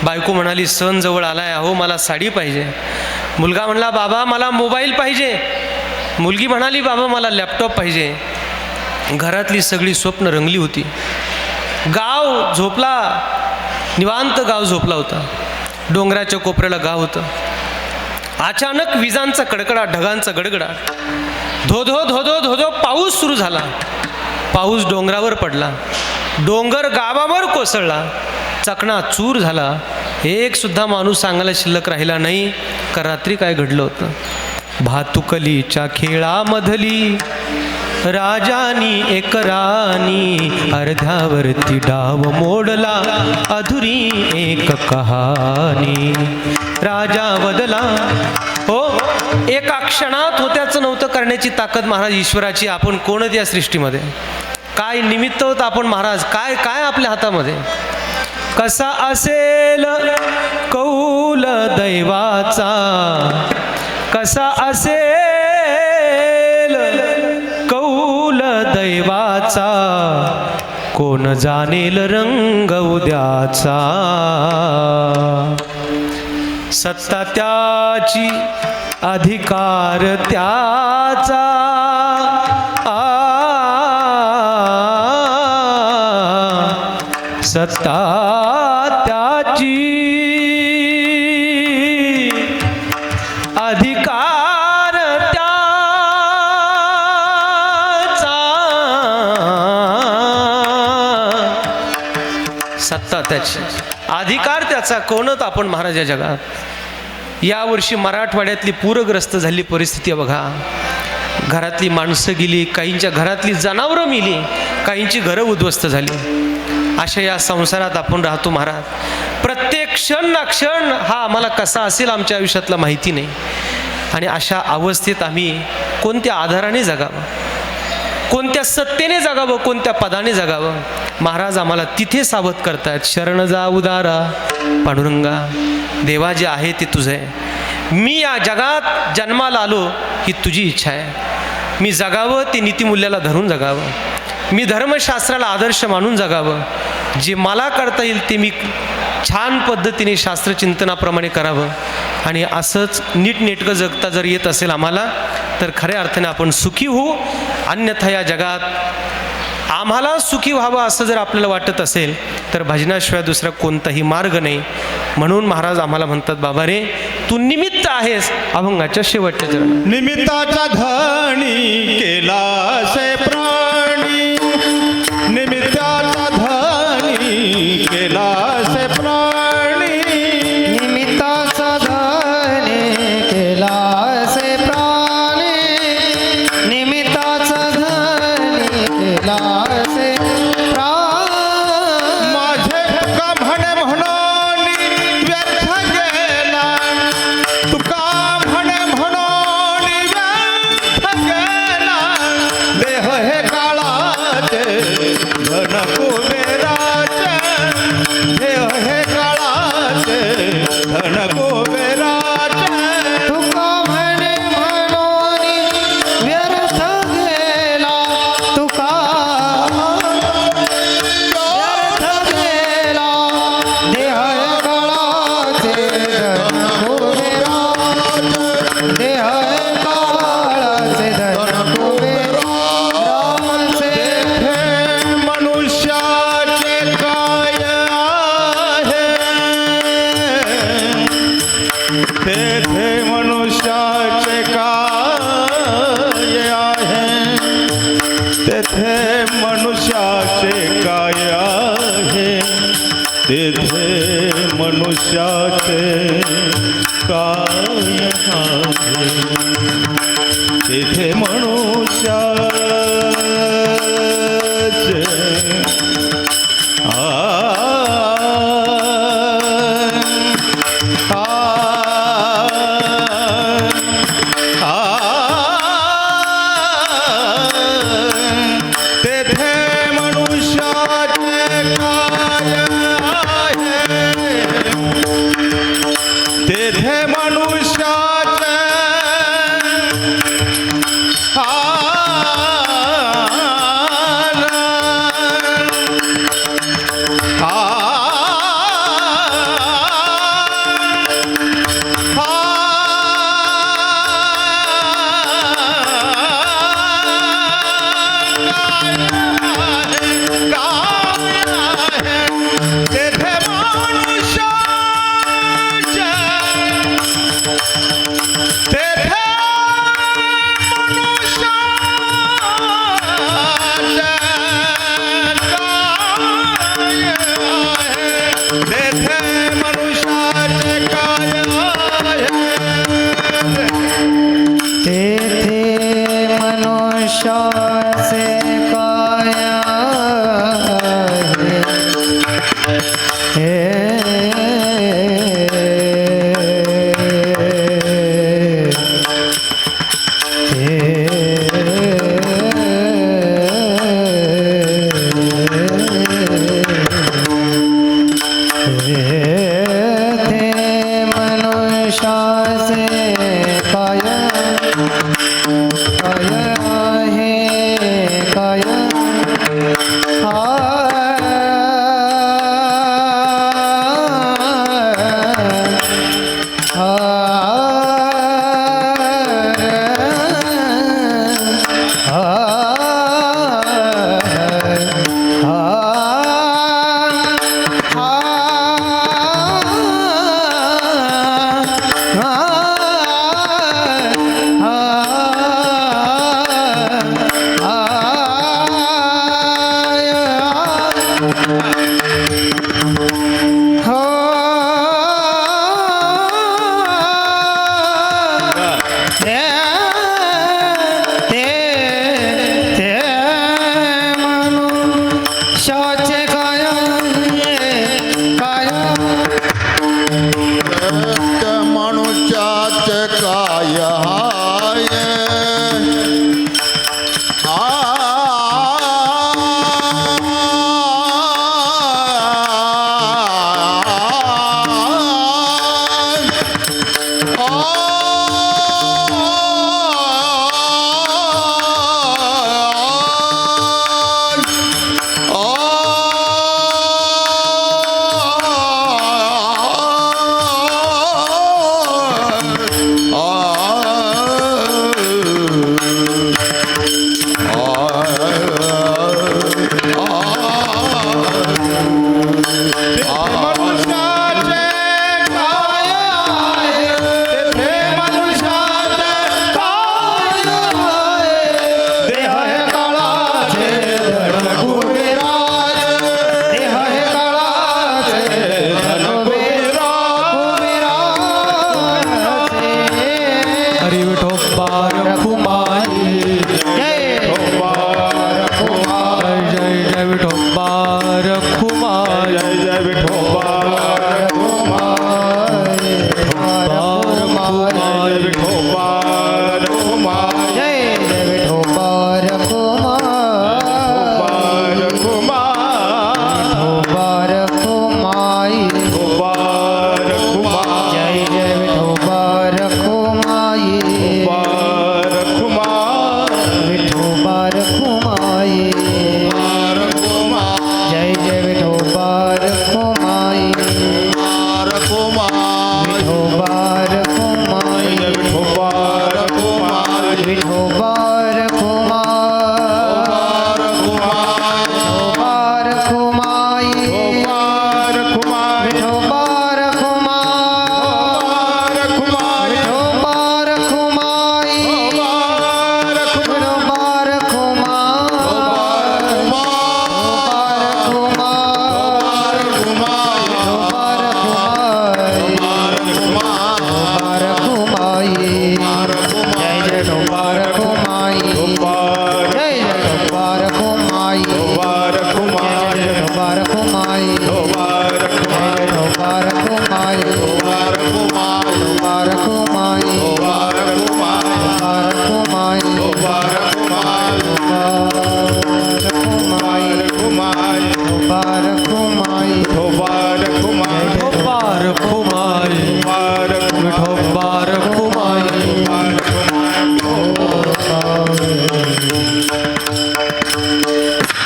बायको म्हणाली सण जवळ आलाय, अहो मला साडी पाहिजे. मुलगा म्हणला बाबा मला मोबाईल पाहिजे. मुलगी म्हणाली बाबा मला लॅपटॉप पाहिजे. घरातली सगळी स्वप्न रंगली होती. गाव झोपला, निवांत गाव झोपला होता. डोंगराच्या कोपऱ्याला गाव होतं. अचानक विजांचा कडकडाट, ढगांचा गडगडाट, धोधो धोधो धोधो पाऊस सुरू झाला. पाऊस डोंगरावर पडला, डोंगर गावावर कोसळला, चकणाचूर झाला. एक सुद्धा माणूस सांगायला शिल्लक राहिला नाही का रात्री काय घडलं होतं. भातुकलीच्या खेळामधली राजानी एक राणी, अर्ध्यावरती डाव मोडला, अधुरी एक कहाणी. राजा बदला हो, एका क्षणात होत्याचं नव्हतं करण्याची ताकद महाराज ईश्वराची. आपण कोणच या सृष्टीमध्ये, काय निमित्त होतं आपण महाराज, काय काय आपल्या हातामध्ये. कसा असेल कौल दैवाचा, कसा असेल कौल दैवाचा, कोण जाणेल रंग उद्याचा. सत्ता त्याची अधिकार त्याचा, सत्ता त्याची अधिकार त्याचा. सत्ता त्याची, अधिकार त्याचा, कोणत आपण महाराज या जगात. यावर्षी मराठवाड्यातली पूरग्रस्त झाली परिस्थिती बघा. घरातली माणसं गेली, काहींच्या घरातली जनावरं मेली, काहींची घरं उद्ध्वस्त झाली. अशा या संसारात आपण राहतो महाराज. प्रत्येक क्षण ना क्षण हा आम्हाला कसा असेल आमच्या आयुष्यातला माहिती नाही. आणि अशा अवस्थेत आम्ही कोणत्या आधाराने जगावं, कोणत्या सत्तेने जगावं, कोणत्या पदाने जगावं. महाराज आम्हाला तिथे सावध करतायत. शरण जा उदारा पांडुरंगा, देवा जे आहे ते तुझं आहे. मी या जगात जन्माला आलो ही तुझी इच्छा आहे. मी जगावं ते नीतिमूल्याला धरून जगावं, मी धर्मशास्त्राला आदर्श मानून जगावं. जे मला करता येईल ते मी छान पद्धतीने शास्त्रचिंतनाप्रमाणे करावं. आणि असंच नीटनेटकं जगता जर येत असेल आम्हाला तर खऱ्या अर्थाने आपण सुखी होऊ. अन्यथा या जगात आम्हाला सुखी व्हावं असं जर आपल्याला वाटत असेल तर भजनाशिवाय दुसरा कोणताही मार्ग नाही. म्हणून महाराज आम्हाला म्हणतात, बाबा रे तू निमित्त आहेस अभंगाच्या शेवटच्या चरणात. निमित्ताचा धनी केला से प्राणी, निमित्ताचा धनी केला से प्राणी, निमित्ताचा धनी केला से प्राणी, निमित्ताचा धनी केला से प्राणी. माझे तुका म्हणे म्हणून व्यर्थ गेला, तुका म्हणे म्हणून व्यर्थ गेला. देह हे काळाचे धन कुबेराचे, देह हे काळाचे धन कुबेराचे. तुका म्हणे म्हणून व्यर्थ गेला, तुका व्यर्थ गेला. देह काळाचे धन कुबेराचे, देह काळाचे धन कुबेराचे. हे मनुष्याचे काय आहे, तेथे मनुष्याचे काय आहे, तेथे मनुष्याचे काय आहे, तेथे मनुष्याचे काय आहे, तेथे मनुष्याचे तेथे मनुष्याचे काय आहे, तेथे मनुष्याचे तेथे मनुष्याचे काय हरी विठोबा रखुमाई जय जय विठोबा रखुमाई जय जय विठोबा जय विठोबा रखुमाई जय जय विठोबा रखुमाई जय जय विठोबा रखुमाई विठोबा रखुमाई जय जय विठोबा रखुमाई विठोबा रखुमाई विठोबा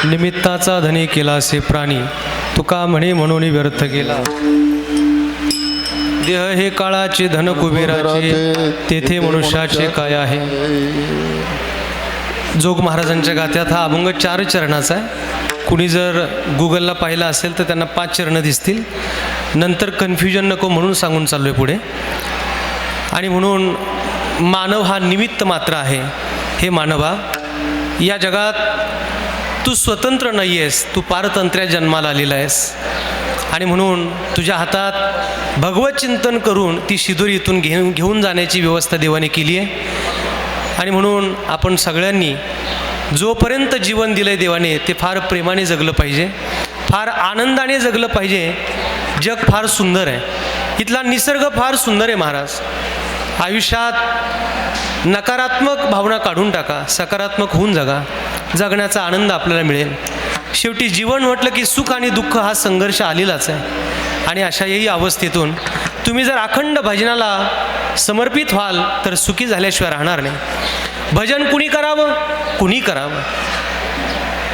निमित्ताचा धनी केलासे प्राणी तुका म्हणे म्हणून व्यर्थ गेला देह हे काळाचे धन कुबेराचे तेथे मनुष्याचे काय आहे. जोग महाराजांच्या गाथ्यात हा अभंग 4 चरणाचा आहे. कुणी जर गुगलला पाहिलं असेल तर त्यांना 5 चरणं दिसतील. नंतर कन्फ्युजन नको म्हणून सांगून चाललोय पुढे. आणि म्हणून मानव हा निमित्त मात्र आहे. हे मानवा, या जगात तू स्वतंत्र नाही आहेस, तू पारतंत्र्या जन्माला आलेला आहेस. आणि म्हणून तुझ्या हातात भगवत चिंतन करून ती शिदोरी इथून घेऊन जाण्याची व्यवस्था देवाने केली आहे. आणि म्हणून आपण सगळ्यांनी जोपर्यंत जीवन दिलं आहे देवाने ते फार प्रेमाने जगलं पाहिजे, फार आनंदाने जगलं पाहिजे. जग फार सुंदर आहे, इथला निसर्ग फार सुंदर आहे महाराज. आयुष्यात नकारात्मक भावना काढून टाका, सकारात्मक होऊन जगा. जगण्याचा आनंद आपल्याला मिळेल. शेवटी जीवन म्हटलं की सुख आणि दुःख हा संघर्ष आलेलाच आहे. आणि अशाही अवस्थेतून तुम्ही जर अखंड भजनाला समर्पित व्हाल तर सुखी झाल्याशिवाय राहणार नाही. भजन कुणी करावं, कुणी करावं,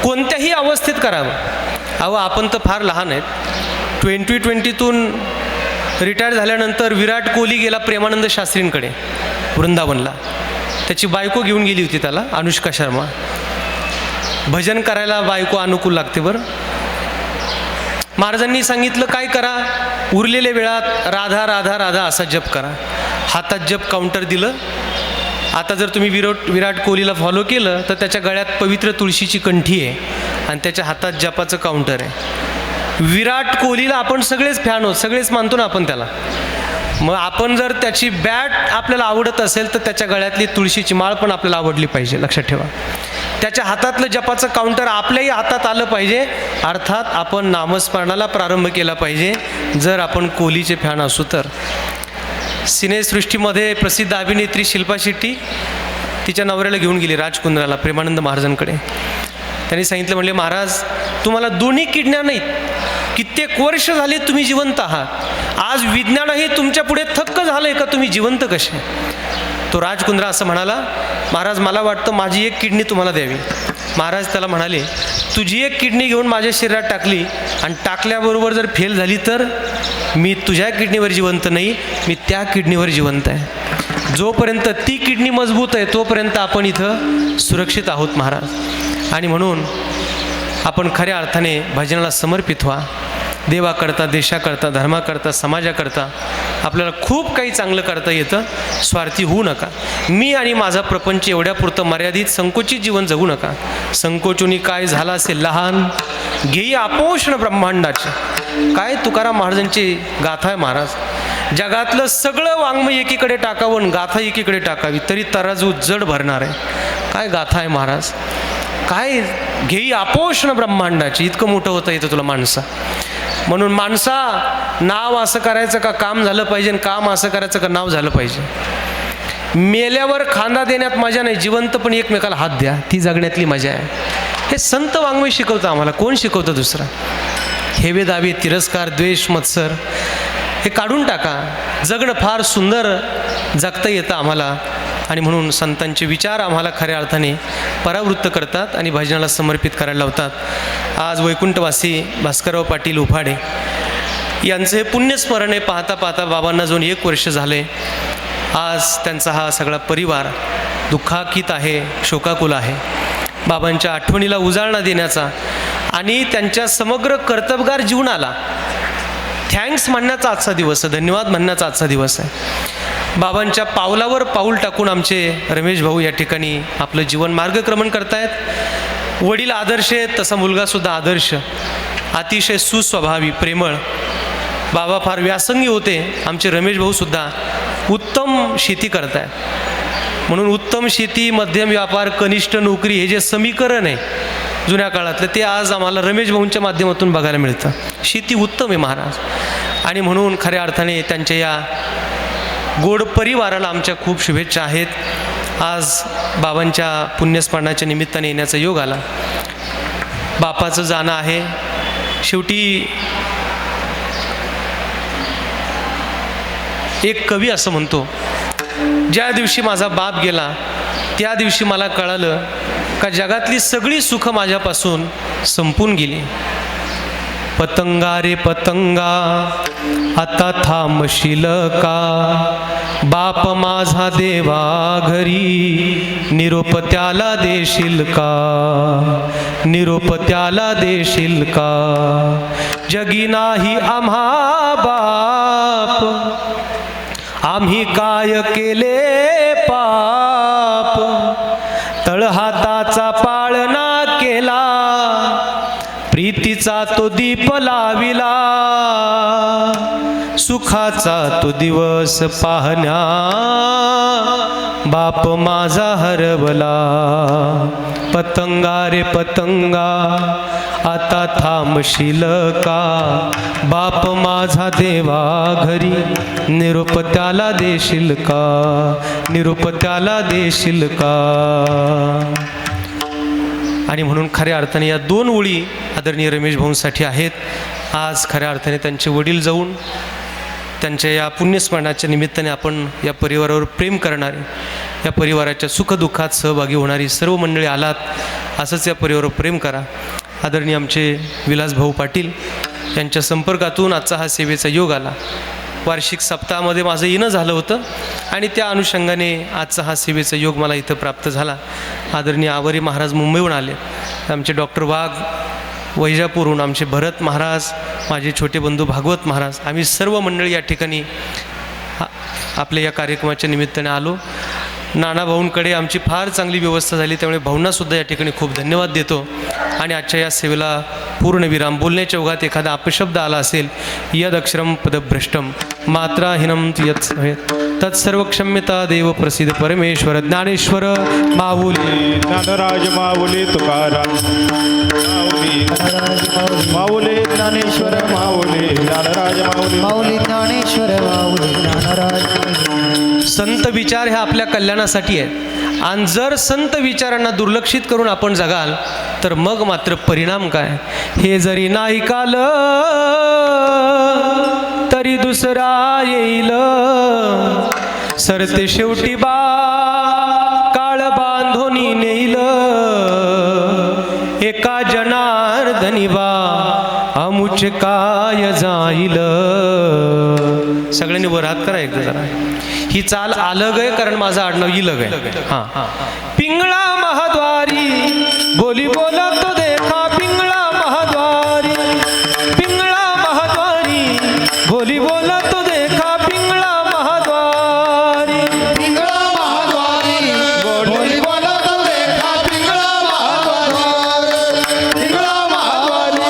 कोणत्याही अवस्थेत करावं. अहो आपण तर फार लहान आहेत. 2020तून रिटायर झाल्यानंतर विराट कोहली गेला प्रेमानंद शास्त्रींकडे वृंदावनला. त्याची बायको घेऊन गेली होती त्याला, अनुष्का शर्मा. भजन करायला बायको अनुकूल लागते बरं. महाराजांनी सांगितलं काय करा, उरलेल्या वेळात राधा राधा राधा असा जप करा. हातात जप काउंटर दिलं. आता जर तुम्ही विराट कोहलीला फॉलो केलं तर त्याच्या गळ्यात पवित्र तुळशीची कंठी आहे आणि त्याच्या हातात जपाचं काउंटर आहे. विराट कोहलीला आपण सगळेच फॅन आहोत, सगळेच मानतो ना आपण त्याला. मग आपण जर त्याची बॅट आपल्याला आवडत असेल तर त्याच्या गळ्यातली तुळशीची माळ पण आपल्याला आवडली पाहिजे. लक्षात ठेवा, त्याच्या हातातलं जपाचं काउंटर आपल्याही हातात आलं पाहिजे. अर्थात आपण नामस्मरणाला प्रारंभ केला पाहिजे जर आपण कोहलीचे फॅन असू तर. सिनेसृष्टीमध्ये प्रसिद्ध अभिनेत्री शिल्पा शेट्टी तिच्या नवऱ्याला घेऊन गेली राजकुंद्राला प्रेमानंद महाराजांकडे. त्यांनी सांगितलं, म्हणले महाराज तुम्हाला दोन्ही किडण्या नाहीत, कित्येक वर्ष झाले तुम्ही जिवंत आहात, आज विज्ञानही तुमच्या पुढे थक्क झालंय का तुम्ही जिवंत कसे. तो राजकुंद्रा असं म्हणाला, महाराज मला वाटतं माझी एक किडनी तुम्हाला द्यावी. महाराज त्याला म्हणाले, तुझी एक किडनी घेऊन माझ्या शरीरात टाकली आणि टाकल्याबरोबर जर फेल झाली तर मी तुझ्या किडनीवर जिवंत नाही, मी त्या किडनीवर जिवंत आहे. जोपर्यंत ती किडनी मजबूत आहे तोपर्यंत आपण इथं सुरक्षित आहोत महाराज. आणि म्हणून आपण खऱ्या अर्थाने भजनाला समर्पित व्हा. देवाकरता, देशाकरता, धर्माकरता, समाजाकरता आपल्याला खूप काही चांगलं करता येतं. स्वार्थी होऊ नका. मी आणि माझा प्रपंच एवढ्यापुरतं मर्यादित संकोचित जीवन जगू नका. संकोचुनी काय झाला असेल लहान, घेई आपोषण ब्रह्मांडाचे. काय तुकाराम महाराजांची गाथा आहे महाराज. जगातलं सगळं वाङ्मय एकीकडे टाकावं, गाथा एकीकडे टाकावी तरी तराजू जड भरणार आहे. काय गाथा आहे महाराज. काय घेई आपोषण ब्रह्मांडाची. इतकं मोठं होतं येतं तुला माणसा. म्हणून माणसा, नाव असं करायचं का काम झालं पाहिजे, आणि काम असं करायचं का नाव झालं पाहिजे. मेल्यावर खांदा देण्यात मजा नाही, जिवंतपणे एकमेकाला हात द्या, ती जगण्यातली मजा आहे. हे संत वाङ्मय शिकवतं आम्हाला. कोण शिकवतं दुसरा. हेवे दावे, तिरस्कार, द्वेष, मत्सर हे काढून टाका. जगणं फार सुंदर जगता येतं आम्हाला. आणि म्हणून संतांचे विचार आम्हाला खऱ्या अर्थाने परावृत्त करतात आणि भजनाला समर्पित करायला लावतात. आज वैकुंठवासी भास्करराव पाटील उफाडे यांचं हे पुण्यस्मरण आहे. पाहता पाहता बाबांना जाऊन 1 वर्ष झाले. आज त्यांचा हा सगळा परिवार दुःखाकीत आहे, शोकाकुल आहे. बाबांच्या आठवणीला उजाळणा देण्याचा आणि त्यांच्या समग्र कर्तबगार जीवनाला थँक्स म्हणण्याचा आजचा दिवस आहे, धन्यवाद म्हणण्याचा आजचा दिवस आहे. बाबांच्या पावलावर पाऊल टाकून आमचे रमेश भाऊ या ठिकाणी आपलं जीवन मार्गक्रमण करतायत. वडील आदर्श आहेत, तसा मुलगासुद्धा आदर्श, अतिशय सुस्वभावी, प्रेमळ. बाबा फार व्यासंगी होते. आमचे रमेश भाऊसुद्धा उत्तम शेती करतायत. म्हणून उत्तम शेती, मध्यम व्यापार, कनिष्ठ नोकरी हे जे समीकरण आहे जुन्या काळातलं, ते आज आम्हाला रमेश भाऊंच्या माध्यमातून बघायला मिळतं. शेती उत्तम आहे महाराज. आणि म्हणून खऱ्या अर्थाने त्यांच्या या गोड परिवाराला आमच्या खूप शुभेच्छा आहेत. आज बाबांच्या पुण्यस्मरणाच्या निमित्ताने येण्याचा योग आला. बापाचं जाणं आहे. शेवटी एक कवी असं म्हणतो, ज्या दिवशी माझा बाप गेला त्या दिवशी मला कळालं का जगातली सगळी सुख माझ्यापासून संपून गेली. पतंगा रे पतंगा आता थांबशील का, बाप माझा देवा घरी, निरोप त्याला देशील का, निरोप त्याला देशील का. जगी नाही आम्हा बाप, आम्ही काय केले पाप, तळहाताचा पाळणा केला, प्रीतीचा तो दीप लाविला, सुखाचा तो दिवस पाहण्या बाप माझा हरवला. पतंगा रे पतंगा आता थांबशील का, बाप माझा देवा घरी, निरोप त्याला देशील का, निरोप त्याला देशील का. आणि म्हणून खऱ्या अर्थाने या 2 ओळी आदरणीय रमेश भाऊंसाठी आहेत. आज खऱ्या अर्थाने त्यांचे वडील जाऊन त्यांच्या या पुण्यस्मरणाच्या निमित्ताने आपण या परिवारावर प्रेम करणारे, या परिवाराच्या सुखदुःखात सहभागी होणारी सर्व मंडळी आलात. असंच या परिवारावर प्रेम करा. आदरणीय आमचे विलास भाऊ पाटील यांच्या संपर्कातून आजचा हा सेवेचा योग आला. वार्षिक सप्ताहामध्ये माझं येणं झालं होतं आणि त्या अनुषंगाने आजचा हा सेवेचा योग मला इथं प्राप्त झाला. आदरणीय आवरी महाराज मुंबईहून आले, आमचे डॉक्टर वाघ वैजापूरहून, आमचे भरत महाराज, माझे छोटे बंधू भागवत महाराज, आम्ही सर्व मंडळी या ठिकाणी आपल्या या कार्यक्रमाच्या निमित्ताने आलो. नाना भाऊंकडे आमची फार चांगली व्यवस्था झाली, त्यामुळे भाऊंनासुद्धा या ठिकाणी खूप धन्यवाद देतो. आणि आजच्या या सेवेला पूर्णविराम. बोलण्याच्या ओघात एखादा अपशब्द आला असेल, यद अक्षरम पदभ्रष्टम मात्राहीनम यत् तत्सर्व क्षम्यता देव प्रसिद्ध परमेश्वर ज्ञानेश्वर माऊली, ज्ञानराज माऊली, तुकाराम माऊली, माऊली ज्ञानेश्वर माऊली, ज्ञानराज माऊली, माऊली ज्ञानेश्वर माऊली ज्ञानराज. संत विचार ह्या आपल्या कल्याणासाठी आहेत आणि जर संत विचारांना दुर्लक्षित करून आपण जगाल तर मग मात्र परिणाम काय. हे जरी नाही काल तरी दुसरा येईल, सरते शेवटी बा काळ बांधोनी नेईल, एका जनार्दनी बा अमुचे काय जाईल. सगळ्यांनी वर हात करा एकदा जरा. ही चाल अलग आहे कारण माझं आडनाव इलग आहे. हां, पिंगळा महाद्वारी बोली बोला तो देखा, पिंगळा महाद्वारी, पिंगळा महाद्वारी बोली बोला तो देखा, पिंगळा महाद्वारी. पिंगळा महाद्वारी बोली बोला तो देखा, पिंगळा महाद्वारी, पिंगळा महाद्वारी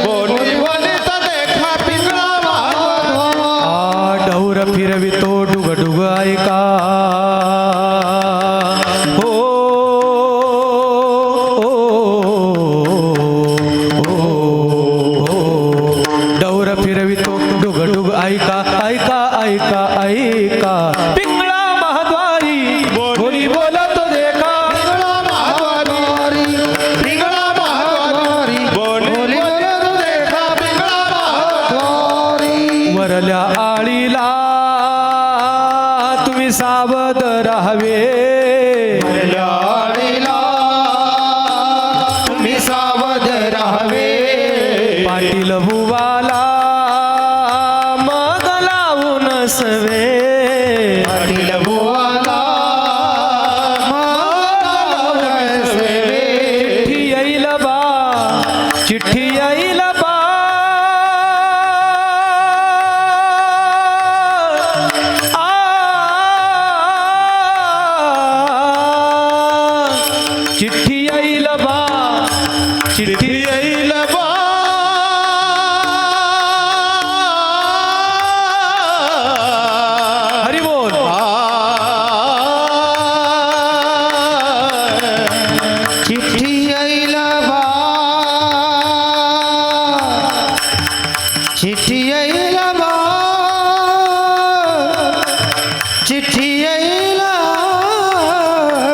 बोली बोले तो देखा, पिंगळा महाद्वारी. डौर फिरवितो डुग डुग ऐका, हो डौर फिरवितो डुग डुग ऐका, ऐका ऐका ऐका, पिंगळा महाद्वारी बोली बोला तो देखा, पिंगळा महाद्वारी, पिंगळा महाद्वारी बोली बोले तो देखा, पिंगळा महाद्वारी. वरल्या आळीला तुम्ही सावध राहावे, लाडीला तुम्ही सावध राहावे, पाटील बुवाला मग लावून सवे, पाटील बुवाला मग सेवे. चिठ्ठी येईल बा, चिठ्ठी येईल बा, चिठ्ठी येईल बा, चिठ्ठी येईल बा, हरी बोल. चिठ्ठी येईल बा, चिठ्ठी येईल बा, चिठ्ठी येईल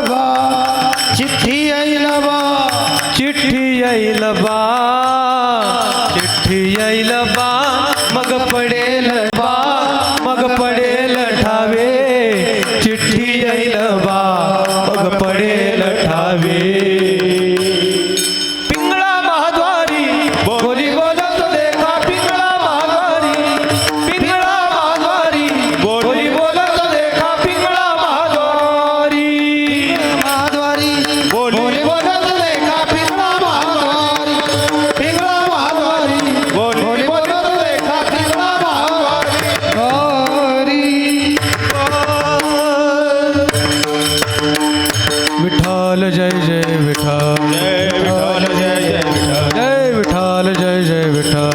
बा, चिठ्ठी येईल बा, चिठ्ठी येईल बा, चिठ्ठी येईल बा, मग पडेल बा, मग पडेल ठावे, चिठ्ठी येईल बा, मग पडेल ठावे. पिंगळा महाद्वारी बोली बोला तो देखा, पिंगळा महाद्वारी, पिंगळा महाद्वारी बोली बोला तो देखा, पिंगळा महाद्वारी. महाद्वारी बोली बोला तो देखा, पिंगळा महाद्वारी, पिंगळा महाद्वारी बोली बोला तो देखा, पिंगळा महाद्वारी. विठ्ठल जय जय विठ्ठल, जय विठ्ठल जय जय विठ्ठल. जय विठ्ठल जय जय विठ्ठल.